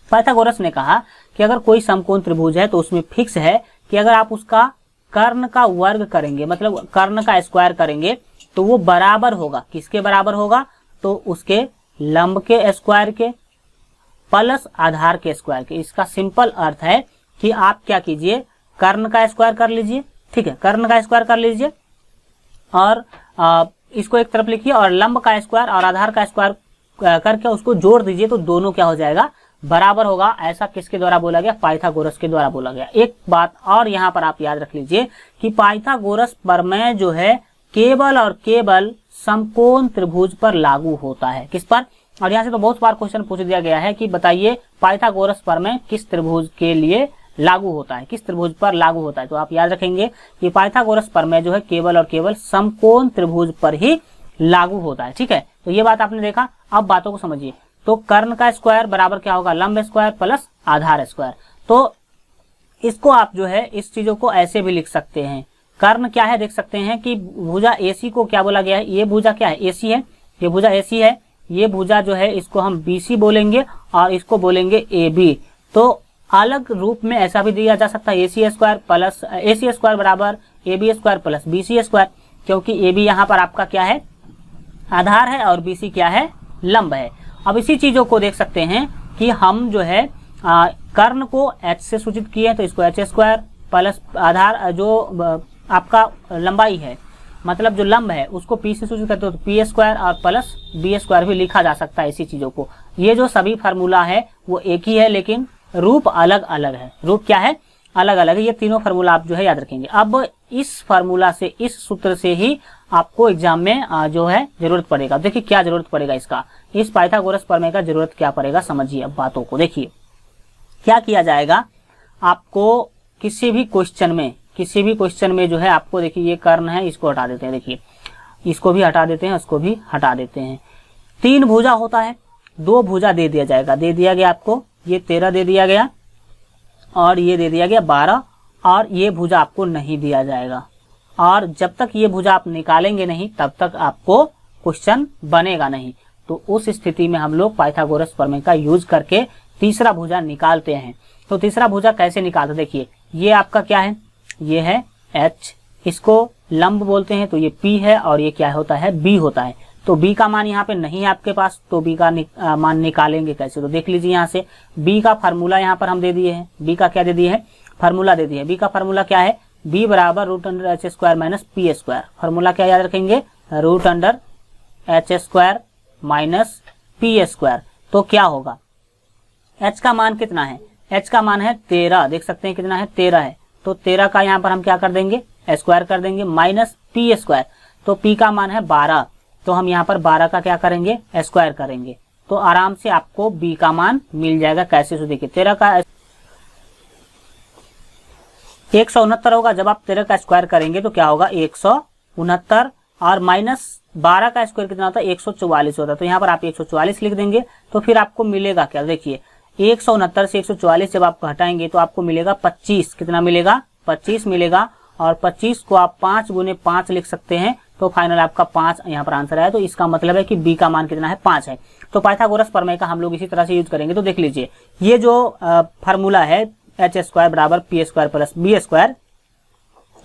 [SPEAKER 1] पाइथागोरस ने कहा कि अगर कोई समकोण त्रिभुज है तो उसमें फिक्स है कि अगर आप उसका कर्ण का वर्ग करेंगे, मतलब कर्ण का स्क्वायर करेंगे, तो वो बराबर होगा। किसके बराबर होगा? तो उसके लंब के स्क्वायर के प्लस आधार के स्क्वायर के। इसका सिंपल अर्थ है कि आप क्या कीजिए? कर्ण का स्क्वायर कर लीजिए। ठीक है। कर्ण का स्क्वायर कर लीजिए और इसको एक तरफ लिखिए और लंब का स्क्वायर और आधार का स्क्वायर करके उसको जोड़ दीजिए तो दोनों क्या हो जाएगा? बराबर होगा। ऐसा किसके द्वारा बोला गया? पाइथागोरस के द्वारा बोला गया। एक बात और यहाँ पर आप याद रख लीजिए कि पाइथागोरस प्रमेय जो है केवल और केवल समकोण त्रिभुज पर लागू होता है। किस पर? और यहाँ से तो बहुत बार क्वेश्चन पूछ दिया गया है कि बताइए पाइथागोरस प्रमेय किस त्रिभुज के लिए लागू होता है, किस त्रिभुज पर लागू होता है। तो आप याद रखेंगे कि पाइथागोरस प्रमेय जो है केवल और केवल समकोण त्रिभुज पर ही लागू होता है। ठीक है। तो ये बात आपने देखा। अब बातों को समझिए। तो कर्ण का स्क्वायर बराबर क्या होगा? लंब स्क्वायर प्लस आधार स्क्वायर। तो इसको आप जो है इस चीजों को ऐसे भी लिख सकते हैं। कर्ण क्या है? देख सकते हैं कि भुजा एसी को क्या बोला गया है? ये भुजा क्या है? एसी है। ये भुजा एसी है ये भुजा जो है इसको हम BC बोलेंगे और इसको बोलेंगे AB। तो अलग रूप में ऐसा भी दिया जा सकता है AC स्क्वायर बराबर AB square plus BC square, क्योंकि AB यहाँ पर आपका क्या है, आधार है, और BC क्या है, लंब है। अब इसी चीजों को देख सकते हैं कि हम जो है कर्ण को H से सूचित किए हैं, तो इसको H स्क्वायर प्लस आधार जो आपका लंबाई है, मतलब जो लंब है, उसको P से सूचित करते हो तो P स्क्वायर और प्लस B स्क्वायर भी लिखा जा सकता है इसी चीजों को। ये जो सभी फार्मूला है वो एक ही है, लेकिन रूप अलग अलग है। रूप क्या है, अलग अलग है। ये तीनों फार्मूला आप जो है याद रखेंगे। अब इस फार्मूला से, इस सूत्र से ही आपको एग्जाम में जो है जरूरत पड़ेगा। देखिए क्या जरूरत पड़ेगा इसका, इस पाइथागोरस प्रमेय का जरूरत क्या पड़ेगा, समझिए अब बातों को। देखिए क्या किया जाएगा, आपको किसी भी क्वेश्चन में जो है आपको, देखिए ये कर्ण है, इसको हटा देते हैं, देखिए इसको भी हटा देते हैं, उसको भी हटा देते हैं। 3 भुजा होता है, 2 भुजा दे दिया जाएगा, दे दिया गया आपको ये 13 दे दिया गया, और ये दे दिया गया 12, और ये भुजा आपको नहीं दिया जाएगा। और जब तक ये भुजा आप निकालेंगे नहीं तब तक आपको क्वेश्चन बनेगा नहीं। तो उस स्थिति में हम लोग पाइथागोरस प्रमेय का यूज करके तीसरा भुजा निकालते हैं। तो तीसरा भुजा कैसे निकालते, देखिए ये आपका क्या है, ये है H, इसको लंब बोलते हैं, तो ये P है, और ये क्या होता है, B होता है। तो B का मान यहाँ पे नहीं है आपके पास, तो B का मान निकालेंगे कैसे, तो देख लीजिए यहाँ से B का फार्मूला यहाँ पर हम दे दिए हैं। B का क्या दे दिए हैं, फार्मूला दे दिए हैं। B का फार्मूला क्या है, B बराबर √H square minus P square. Formula क्या याद रखेंगे, √H square minus P square. तो क्या होगा, H का मान कितना है, H का मान है 13, देख सकते हैं कितना है, 13 है। तो 13 का यहाँ पर हम क्या कर देंगे, स्क्वायर कर देंगे, माइनस P स्क्वायर। तो P का मान है 12, तो हम यहाँ पर 12 का क्या करेंगे, स्क्वायर करेंगे। तो आराम से आपको B का मान मिल जाएगा। कैसे, तो देखिए 13 का 169 होगा। जब आप 13 का स्क्वायर करेंगे तो क्या होगा, 169, और माइनस 12 का स्क्वायर कितना होता है, 144 होता है। तो यहाँ पर आप 144 लिख देंगे। तो फिर आपको मिलेगा क्या, देखिए 169 से 144 जब आप हटाएंगे तो आपको मिलेगा 25। कितना मिलेगा, 25 मिलेगा। और 25 को आप 5 गुने 5 लिख सकते हैं, तो फाइनल आपका 5 यहाँ पर आंसर आया। तो इसका मतलब है कि B का मान कितना है, 5 है। तो पाइथागोरस प्रमेय का हम लोग इसी तरह से यूज करेंगे। तो देख लीजिए ये जो फार्मूला है H स्क्वायर बराबर P square plus B square,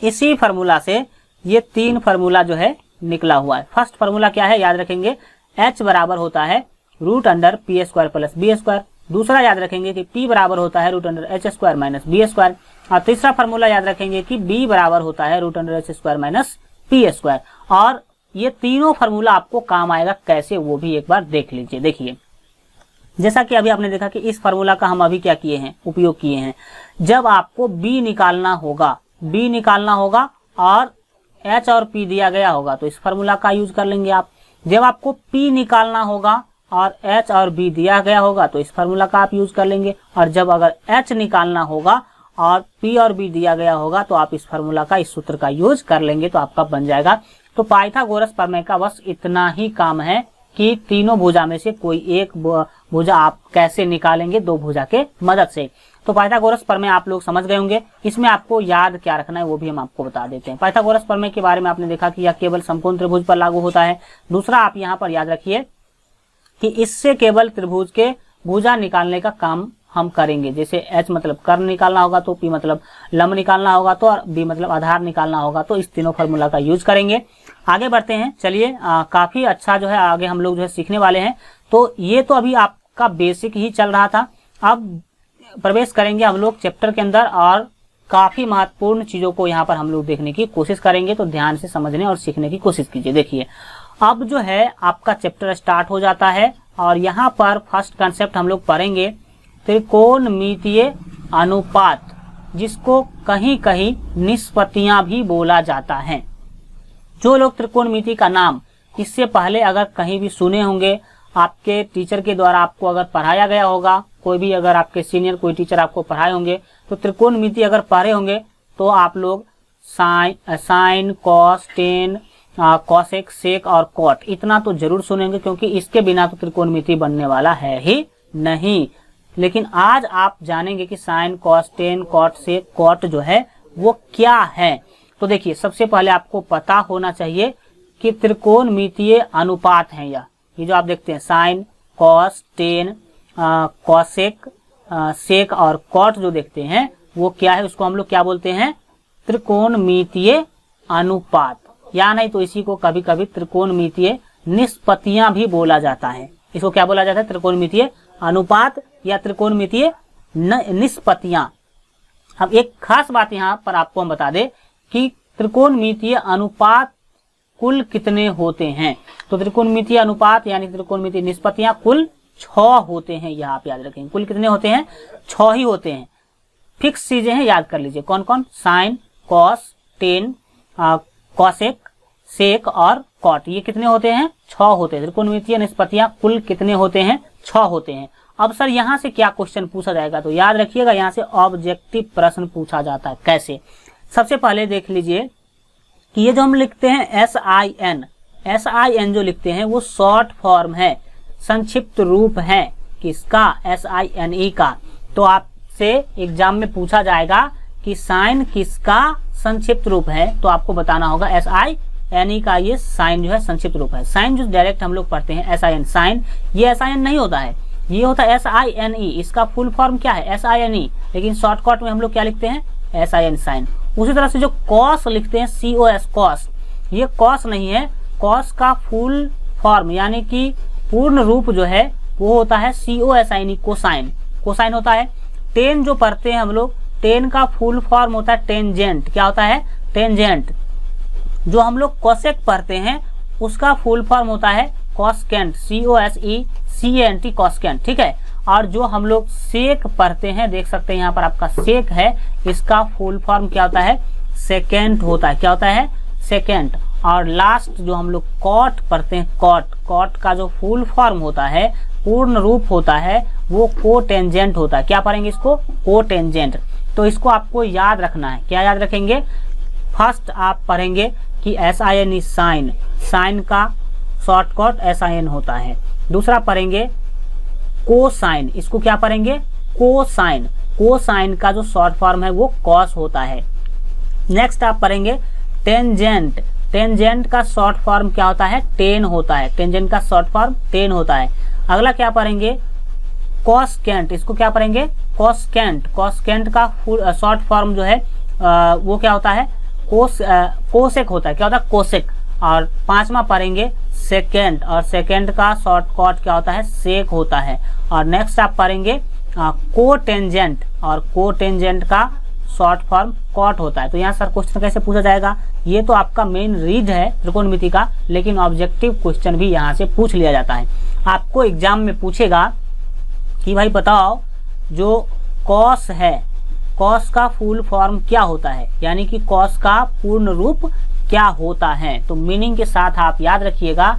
[SPEAKER 1] इसी फार्मूला से ये 3 फार्मूला जो है निकला हुआ है। फर्स्ट फार्मूला क्या है, याद रखेंगे, H बराबर होता है √P square plus B square. दूसरा याद रखेंगे कि P बराबर होता है √H square minus B square. और तीसरा फार्मूला याद रखेंगे कि B बराबर होता है √H square minus P square. और ये तीनों फार्मूला आपको काम आएगा कैसे, वो भी एक बार देख लीजिए। देखिए जैसा कि अभी आपने देखा कि इस फार्मूला का हम अभी क्या किए हैं, उपयोग किए हैं। जब आपको B निकालना होगा और H और P दिया गया होगा तो इस फार्मूला का यूज कर लेंगे आप। जब आपको P निकालना होगा और H और B दिया गया होगा तो इस फार्मूला का आप यूज कर लेंगे। और जब अगर H निकालना होगा और P और B दिया गया होगा तो आप इस फार्मूला का, इस सूत्र का यूज कर लेंगे, तो आपका बन जाएगा। तो पाइथागोरस प्रमेय का बस इतना ही काम है कि तीनों भुजा में से कोई एक भुजा आप कैसे निकालेंगे, 2 भुजा के मदद से। तो पाइथागोरस प्रमेय आप लोग समझ गए होंगे। इसमें आपको याद क्या रखना है वो भी हम आपको बता देते हैं। पाइथागोरस प्रमेय के बारे में आपने देखा कि यह केवल समकोण त्रिभुज पर लागू होता है। दूसरा आप यहाँ पर याद रखिए कि इससे केवल त्रिभुज के भुजा निकालने का काम हम करेंगे। जैसे H मतलब कर्ण निकालना होगा तो P मतलब लंब निकालना होगा, तो और B मतलब आधार निकालना होगा, तो इस तीनों फार्मूला का यूज करेंगे। आगे बढ़ते हैं, चलिए काफी अच्छा जो है आगे हम लोग जो है सीखने वाले हैं। तो ये तो अभी आपका बेसिक ही चल रहा था। अब प्रवेश करेंगे हम लोग चैप्टर के अंदर और काफी महत्वपूर्ण चीजों को यहाँ पर हम लोग देखने की कोशिश करेंगे। तो ध्यान से समझने और सीखने की कोशिश कीजिए। देखिए अब जो है आपका चैप्टर स्टार्ट हो जाता है और यहाँ पर फर्स्ट कंसेप्ट हम लोग पढ़ेंगे त्रिकोणमितीय अनुपात, जिसको कहीं कहीं निष्पत्तियां भी बोला जाता है। जो लोग त्रिकोणमिति का नाम इससे पहले अगर कहीं भी सुने होंगे, आपके टीचर के द्वारा आपको अगर पढ़ाया गया होगा, कोई भी अगर आपके सीनियर कोई टीचर आपको पढ़ाए होंगे, तो त्रिकोणमिति अगर पढ़े होंगे तो आप लोग साइन, कॉस, टेन, कॉसेक, सेक और कॉट इतना तो जरूर सुनेंगे, क्योंकि इसके बिना तो त्रिकोणमिति बनने वाला है ही नहीं। लेकिन आज आप जानेंगे कि साइन, कॉस, टेन, कॉट, सेक, कॉट जो है वो क्या है। तो देखिए सबसे पहले आपको पता होना चाहिए कि त्रिकोणमितीय अनुपात है ये जो आप देखते हैं साइन, कॉस, टेन, कॉसेक, सेक और कॉट जो देखते हैं वो क्या है, उसको हम लोग क्या बोलते हैं, त्रिकोणमितीय अनुपात, या नहीं तो इसी को कभी कभी त्रिकोणमितीय निष्पत्तियां भी बोला जाता है। इसको क्या बोला जाता है, त्रिकोणमितीय अनुपात या त्रिकोणमितीय निष्पत्तियां। अब एक खास बात यहाँ पर आपको हम बता दें कि त्रिकोणमितीय अनुपात कुल कितने होते हैं। तो त्रिकोणमितीय अनुपात यानी त्रिकोणमितीय निष्पत्तियां कुल 6 होते हैं। यहाँ आप याद रखेंगे कुल कितने होते हैं, 6 ही होते हैं। फिक्स चीजें हैं, याद कर लीजिए कौन कौन, साइन, कॉस, टेन, कॉसेक, सेक और कॉट, ये कितने होते हैं, 6 होते हैं। त्रिकोणमितीय निष्पत्तियां कुल कितने होते हैं, 6 होते हैं। अब सर यहाँ से क्या क्वेश्चन पूछा जाएगा, तो याद रखिएगा यहाँ से ऑब्जेक्टिव प्रश्न पूछा जाता है। कैसे, सबसे पहले देख लीजिए कि ये जो हम लिखते हैं SIN जो लिखते हैं वो शॉर्ट फॉर्म है, संक्षिप्त रूप है किसका, SINE का। तो आपसे एग्जाम में पूछा जाएगा कि साइन किसका संक्षिप्त रूप है, तो आपको बताना होगा SINE का ये साइन जो है संक्षिप्त रूप है। साइन जो डायरेक्ट हम लोग पढ़ते हैं SIN, साइन, ये SIN नहीं होता है, ये होता है SINE। इसका फुल फॉर्म क्या है, SINE, लेकिन शॉर्टकट में हम लोग क्या लिखते हैं, SIN, साइन। उसी तरह से जो कॉस लिखते हैं COS, कॉस, ये कॉस नहीं है, कॉस का फुल फॉर्म यानी कि पूर्ण रूप जो है वो होता है COSINE, कोसाइन, कोसाइन होता है। टेन जो पढ़ते हैं हम लोग, टेन का फुल फॉर्म होता है टेंजेंट, क्या होता है, टेंजेंट। जो हम लोग कोसेक पढ़ते हैं उसका फुल फॉर्म होता है कॉस्केंट, COSECANT, कॉस्केंट, ठीक है। और जो हम लोग सेक पढ़ते हैं, देख सकते हैं यहाँ पर आपका सेक है, इसका फुल फॉर्म क्या होता है, सेकेंट होता है, क्या होता है, सेकेंट। और लास्ट जो हम लोग कॉट पढ़ते हैं, कॉट का जो फुल फॉर्म होता है, पूर्ण रूप होता है, वो कोटेंजेंट होता है। क्या पढ़ेंगे इसको, कोटेंजेंट। तो इसको आपको याद रखना है, क्या याद रखेंगे, फर्स्ट आप पढ़ेंगे कि SINE, साइन, साइन का शॉर्टकट SIN होता है। दूसरा पढ़ेंगे कोसाइन, इसको क्या पढ़ेंगे, कोसाइन, कोसाइन का जो शॉर्ट फॉर्म है वो कॉस होता है। नेक्स्ट आप पढ़ेंगे टेंजेंट, टेंजेंट का शॉर्ट फॉर्म क्या होता है, टेन होता है, टेंजेंट का शॉर्ट फॉर्म टेन होता है। अगला क्या पढ़ेंगे, कॉस्केंट, इसको क्या पढ़ेंगे, कॉस्केंट, कॉस्केंट का फुल शॉर्ट फॉर्म जो है वो क्या होता है, कोसेक होता है, क्या होता है, कोसेक। और 5वां पढ़ेंगे सेकेंड, और सेकेंड का शॉर्टकट क्या होता है, सेक होता है। और नेक्स्ट आप पढ़ेंगे कोटेंजेंट, और कोटेंजेंट का शॉर्ट फॉर्म कॉट होता है। तो यहाँ सर क्वेश्चन कैसे पूछा जाएगा, ये तो आपका मेन रीड है त्रिकोणमिति का, लेकिन ऑब्जेक्टिव क्वेश्चन भी यहाँ से पूछ लिया जाता है। आपको एग्जाम में पूछेगा कि भाई बताओ जो कॉस है, कॉस का फुल फॉर्म क्या होता है, यानी कि कॉस का पूर्ण रूप क्या होता है। तो मीनिंग के साथ आप याद रखिएगा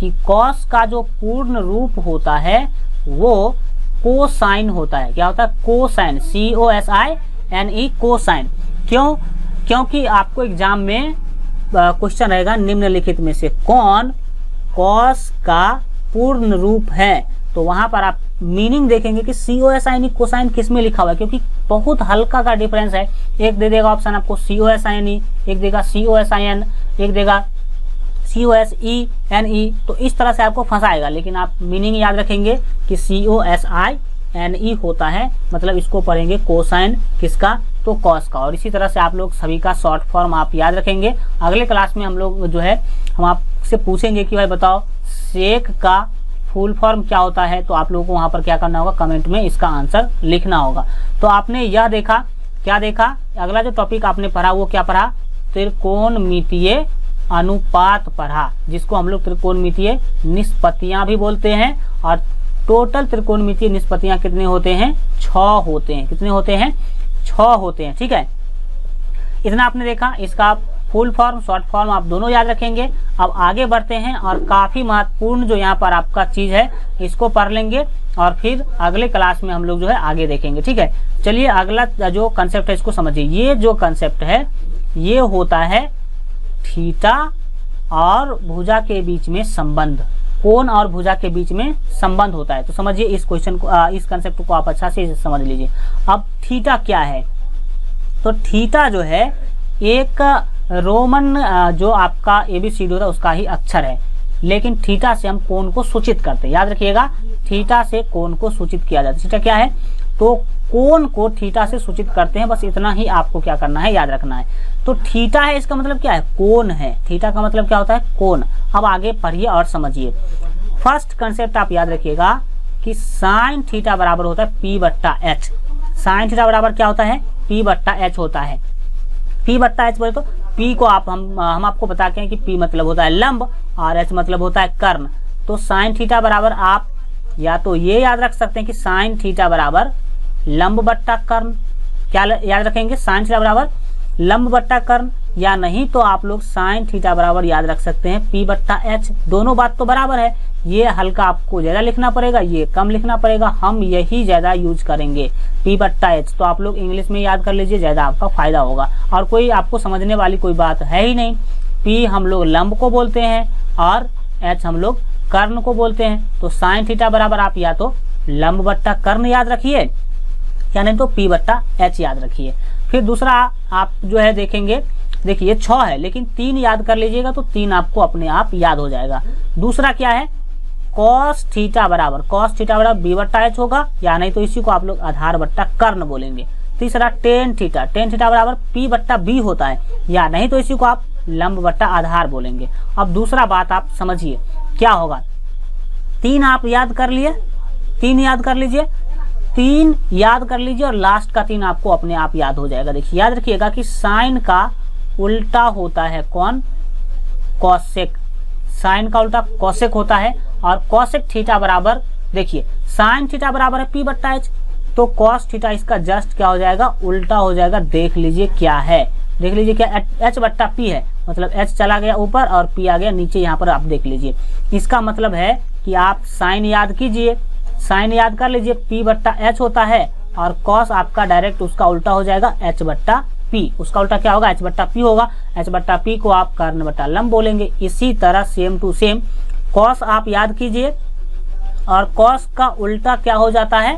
[SPEAKER 1] कि कॉस का जो पूर्ण रूप होता है वो कोसाइन होता है। क्या होता है, कोसाइन, COSINE, कोसाइन। क्यों, क्योंकि आपको एग्जाम में क्वेश्चन रहेगा निम्नलिखित में से कौन कॉस का पूर्ण रूप है। तो वहां पर आप मीनिंग देखेंगे कि COSINE, कोसाइन किस में लिखा हुआ है, क्योंकि बहुत हल्का का डिफरेंस है। एक दे देगा ऑप्शन आपको COSINE, एक देगा COSIN, एक देगा COSENE, तो इस तरह से आपको फंसाएगा। लेकिन आप मीनिंग याद रखेंगे कि COSINE होता है, मतलब इसको पढ़ेंगे कोसाइन किसका, तो कॉस का। और इसी तरह से आप लोग सभी का शॉर्ट फॉर्म आप याद रखेंगे। अगले क्लास में हम लोग जो है हम आपसे पूछेंगे कि भाई बताओ सेक का फुल फॉर्म क्या होता है। तो आप लोगों को वहां पर क्या करना होगा, कमेंट में इसका आंसर लिखना होगा। तो आपने यह देखा, क्या देखा, अगला जो टॉपिक आपने पढ़ा वो क्या पढ़ा, त्रिकोणमितीय अनुपात पढ़ा, जिसको हम लोग त्रिकोणमितीय निष्पत्तियां भी बोलते हैं। और टोटल त्रिकोणमितीय निष्पत्तियां कितने होते हैं, 6 होते हैं। कितने होते हैं, 6 होते हैं, ठीक है। इतना आपने देखा, इसका फुल फॉर्म शॉर्ट फॉर्म आप दोनों याद रखेंगे। अब आगे बढ़ते हैं और काफी महत्वपूर्ण जो यहाँ पर आपका चीज है इसको पढ़ लेंगे, और फिर अगले क्लास में हम लोग जो है आगे देखेंगे, ठीक है। चलिए अगला जो कंसेप्ट है इसको समझिए। ये जो कंसेप्ट है ये होता है थीटा और भुजा के बीच में संबंध, कोण और भुजा के बीच में संबंध होता है। तो समझिए इस क्वेश्चन को, इस कंसेप्ट को आप अच्छा से समझ लीजिए। अब थीटा क्या है, तो थीटा जो है एक रोमन जो आपका ABCD होता है उसका ही अक्षर है। लेकिन थीटा से हम कोण को सूचित करते हैं। याद रखिएगा, थीटा से कोण को सूचित किया जाता है। थीटा क्या है, तो कोण को थीटा से सूचित करते हैं। बस इतना ही आपको क्या करना है, याद रखना है। तो थीटा है, इसका मतलब क्या है, कोण है। थीटा का मतलब क्या होता है, कोण। अब आगे पढ़िए और समझिए। फर्स्ट कंसेप्ट आप याद रखिएगा कि साइन थीटा बराबर होता है P बट्टा H। साइन थीटा बराबर क्या होता है, P बट्टा H होता है। P बट्टा H बोले तो P को हम आपको बताते हैं कि P मतलब होता है लंब और H मतलब होता है कर्ण। तो साइन थीटा बराबर आप या तो ये याद रख सकते हैं कि साइन थीटा बराबर लंब बट्टा कर्ण। क्या याद रखेंगे, साइन थीटा बराबर लंब बट्टा कर्ण, या नहीं तो आप लोग साइन थीटा बराबर याद रख सकते हैं P बट्टा H। दोनों बात तो बराबर है। ये हल्का आपको ज्यादा लिखना पड़ेगा, ये कम लिखना पड़ेगा। हम यही ज्यादा यूज करेंगे, P बट्टा H। तो आप लोग इंग्लिश में याद कर लीजिए, ज्यादा आपका फायदा होगा। और कोई आपको समझने वाली कोई बात है ही नहीं। P हम लोग लंब को बोलते हैं और H हम लोग कर्ण को बोलते हैं। तो साइन थीटा बराबर आप या तो लंब बट्टा कर्ण याद रखिए, या नहीं तो P बट्टा H याद रखिए। फिर दूसरा आप जो है देखेंगे, देखिए 6 है लेकिन 3 याद कर लीजिएगा तो 3 आपको अपने आप याद हो जाएगा। दूसरा क्या है, कॉस थीटा बराबर B बट्टा H होगा, या नहीं तो इसी को आप लोग आधार बट्टा कर्ण बोलेंगे। तीसरा टेन थीटा बराबर P बट्टा B होता है, या नहीं तो इसी को आप लंब बट्टा आधार बोलेंगे। अब दूसरा बात आप समझिए क्या होगा, 3 आप याद कर लिए, 3 याद कर लीजिए, 3 याद कर लीजिए और लास्ट का 3 आपको अपने आप याद हो जाएगा। देखिए याद रखिएगा कि साइन का उल्टा होता है कौन, कॉसेक। साइन का उल्टा कॉसेक होता है। और कॉसेक थीटा बराबर, देखिए साइन थीटा बराबर है P बट्टा H, तो कॉस थीटा इसका जस्ट क्या हो जाएगा, उल्टा हो जाएगा। देख लीजिए क्या है, देख लीजिए क्या, H बट्टा P है, मतलब H चला गया ऊपर और P आ गया नीचे। यहाँ पर आप देख लीजिए, इसका मतलब है कि आप साइन याद कीजिए, साइन याद कर लीजिए, P बट्टा H होता है और कॉस आपका डायरेक्ट उसका उल्टा हो जाएगा H बट्टा P। उसका उल्टा क्या होगा, H बट्टा P होगा। H बट्टा P को आप कर्ण बट्टा लंब बोलेंगे। इसी तरह सेम टू सेम कॉस आप याद कीजिए, और कॉस का उल्टा क्या हो जाता है,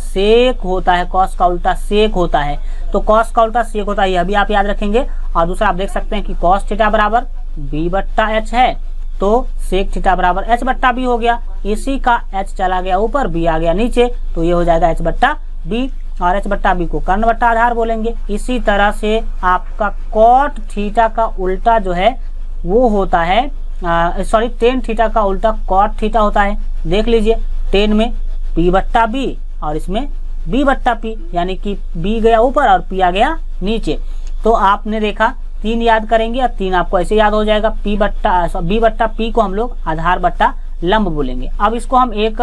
[SPEAKER 1] सेक होता है। कॉस का उल्टा सेक होता है, तो कॉस का उल्टा सेक होता है, यह भी आप याद रखेंगे। और दूसरा आप देख सकते हैं कि कॉस थीटा बराबर B बट्टा H है, तो सेक थीटा बराबर H बट्टा B हो गया। इसी का H चला गया ऊपर, B आ गया नीचे, तो ये हो जाएगा H बट्टा B, और H बट्टा B को कर्ण बट्टा आधार बोलेंगे। इसी तरह से आपका कॉट थीटा का उल्टा जो है वो होता है, सॉरी टेन थीटा का उल्टा कॉट थीटा होता है। देख लीजिए, टेन में P बट्टा B और इसमें B बट्टा P, यानी कि B गया ऊपर और P आ गया नीचे। तो आपने देखा 3 याद करेंगे और 3 आपको ऐसे याद हो जाएगा। B बट्टा P को हम लोग आधार बट्टा लंब बोलेंगे। अब इसको हम एक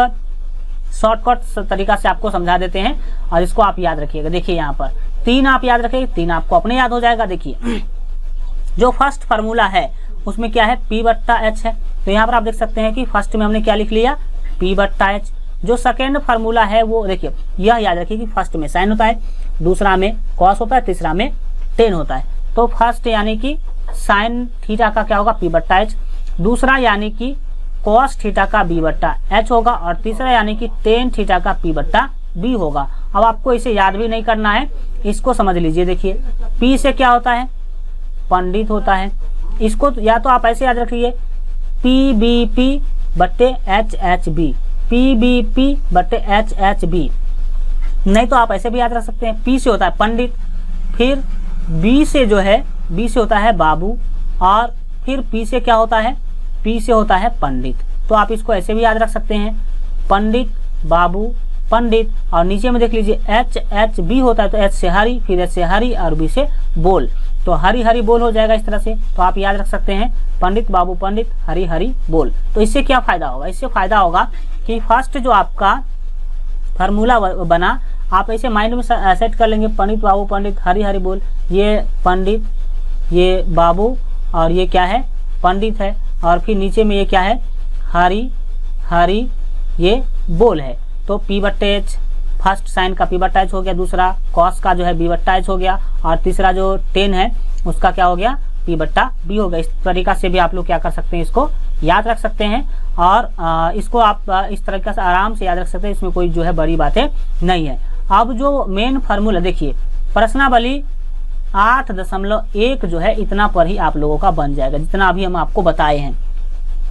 [SPEAKER 1] शॉर्टकट तरीका से आपको समझा देते हैं और इसको आप याद रखिएगा। देखिए यहाँ पर 3 आप याद रखिएगा, 3 आपको अपने याद हो जाएगा। देखिए जो फर्स्ट फार्मूला है उसमें क्या है, P बट्टा H है। तो यहाँ पर आप देख सकते हैं कि फर्स्ट में हमने क्या लिख लिया, P बट्टा H। जो सेकेंड फार्मूला है वो देखिए, यह याद रखिए कि फर्स्ट में साइन होता है, दूसरा में कॉस होता है, तीसरा में टेन होता है। तो फर्स्ट यानी कि साइन थीटा का क्या होगा, P बट्टा H। दूसरा यानी कि कॉस थीटा का B बट्टा H होगा, और तीसरा यानी कि टेन थीटा का P बट्टा B होगा। अब आपको इसे याद भी नहीं करना है, इसको समझ लीजिए। देखिए P से क्या होता है, पंडित होता है। इसको या तो आप ऐसे याद रखिए, PBP बट्टे HHB, PBP बट्टे HHB। नहीं तो आप ऐसे भी याद रख सकते हैं, P से होता है पंडित, फिर B से जो है, B से होता है बाबू, और फिर P से क्या होता है, P से होता है पंडित। तो आप इसको ऐसे भी याद रख सकते हैं, पंडित बाबू पंडित, और नीचे में देख लीजिए HHB होता है, तो H से हरी, फिर H से हरी और B से बोल, तो हरी हरी बोल हो जाएगा इस तरह से। तो आप याद रख सकते हैं पंडित बाबू पंडित हरी हरी बोल। तो इससे क्या फायदा होगा, इससे फायदा होगा कि फर्स्ट जो आपका फार्मूला बना, आप ऐसे माइंड में सेट कर लेंगे, पंडित बाबू पंडित हरी हरी बोल, ये पंडित, ये बाबू, और ये क्या है, पंडित है, और फिर नीचे में ये क्या है, हरी हरी ये बोल है। तो P बट्टे H, फर्स्ट साइन का P बट्टा H हो गया, दूसरा कॉस का जो है B बट्टा H हो गया, और तीसरा जो टेन है उसका क्या हो गया, P बट्टा B हो गया। इस तरीका से भी आप लोग क्या कर सकते हैं, इसको याद रख सकते हैं, और इसको आप इस तरीके से आराम से याद रख सकते हैं, इसमें कोई जो है बड़ी बातें नहीं है। अब जो मेन फार्मूला देखिए, प्रश्नावली 8.1 जो है इतना पर ही आप लोगों का बन जाएगा, जितना अभी हम आपको बताए हैं।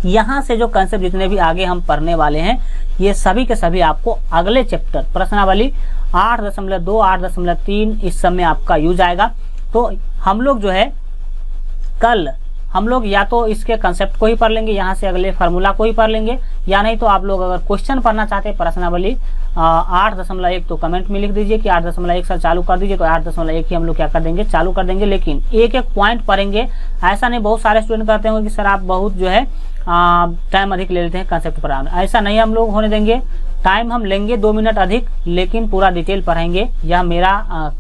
[SPEAKER 1] यहाँ से जो कंसेप्ट जितने भी आगे हम पढ़ने वाले हैं ये सभी के सभी आपको अगले चैप्टर प्रश्नावली 8.2 8.3 इस सब में आपका यूज आएगा। तो हम लोग जो है कल हम लोग या तो इसके कंसेप्ट को ही पढ़ लेंगे, यहाँ से अगले फार्मूला को ही पढ़ लेंगे, या नहीं तो आप लोग अगर क्वेश्चन पढ़ना चाहते हैं प्रश्नावली 8.1 तो कमेंट में लिख दीजिए कि 8.1 सर चालू कर दीजिए, तो 8.1 ही हम लोग क्या कर देंगे चालू कर देंगे। लेकिन एक एक पॉइंट पढ़ेंगे, ऐसा नहीं बहुत सारे स्टूडेंट कहते हैं कि सर आप बहुत जो है टाइम अधिक ले लेते हैं कंसेप्ट पढ़ाने, ऐसा नहीं हम लोग होने देंगे। टाइम हम लेंगे 2 मिनट अधिक, लेकिन पूरा डिटेल पढ़ाएंगे, यह मेरा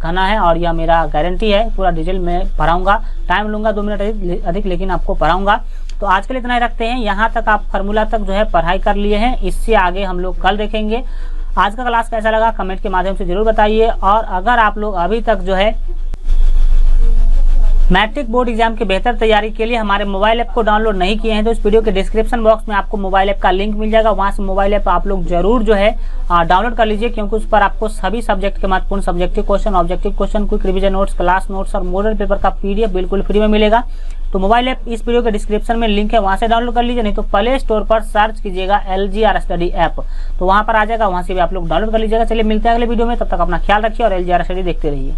[SPEAKER 1] कहना है और यह मेरा गारंटी है। पूरा डिटेल में पढ़ाऊंगा, टाइम लूंगा 2 मिनट अधिक, लेकिन आपको पढ़ाऊंगा। तो आज के लिए इतना ही रखते हैं, यहाँ तक आप फार्मूला तक जो है पढ़ाई कर लिए हैं, इससे आगे हम लोग कल देखेंगे। आज का क्लास कैसा लगा कमेंट के माध्यम से जरूर बताइए। और अगर आप लोग अभी तक जो है मैट्रिक बोर्ड एग्जाम की बेहतर तैयारी के लिए हमारे मोबाइल ऐप को डाउनलोड नहीं किए हैं तो इस वीडियो के डिस्क्रिप्शन बॉक्स में आपको मोबाइल ऐप का लिंक मिल जाएगा, वहां से मोबाइल ऐप आप लोग जरूर जो है डाउनलोड कर लीजिए, क्योंकि उस पर आपको सभी सब्जेक्ट के महत्वपूर्ण subjective question, objective question, quick revision notes, class notes और मॉडल पेपर का PDF बिल्कुल फ्री में मिलेगा। तो मोबाइल ऐप इस वीडियो के डिस्क्रिप्शन में लिंक है, वहां से डाउनलोड कर लीजिए, नहीं तो प्ले स्टोर पर सर्च कीजिएगा LGR स्टडी ऐप, तो वहां पर आ जाएगा, वहां से भी आप लोग डाउनलोड कर लीजिएगा। चलिए मिलते हैं अगले वीडियो में, तब तक अपना ख्याल रखिए और LGR स्टडी देखते रहिए।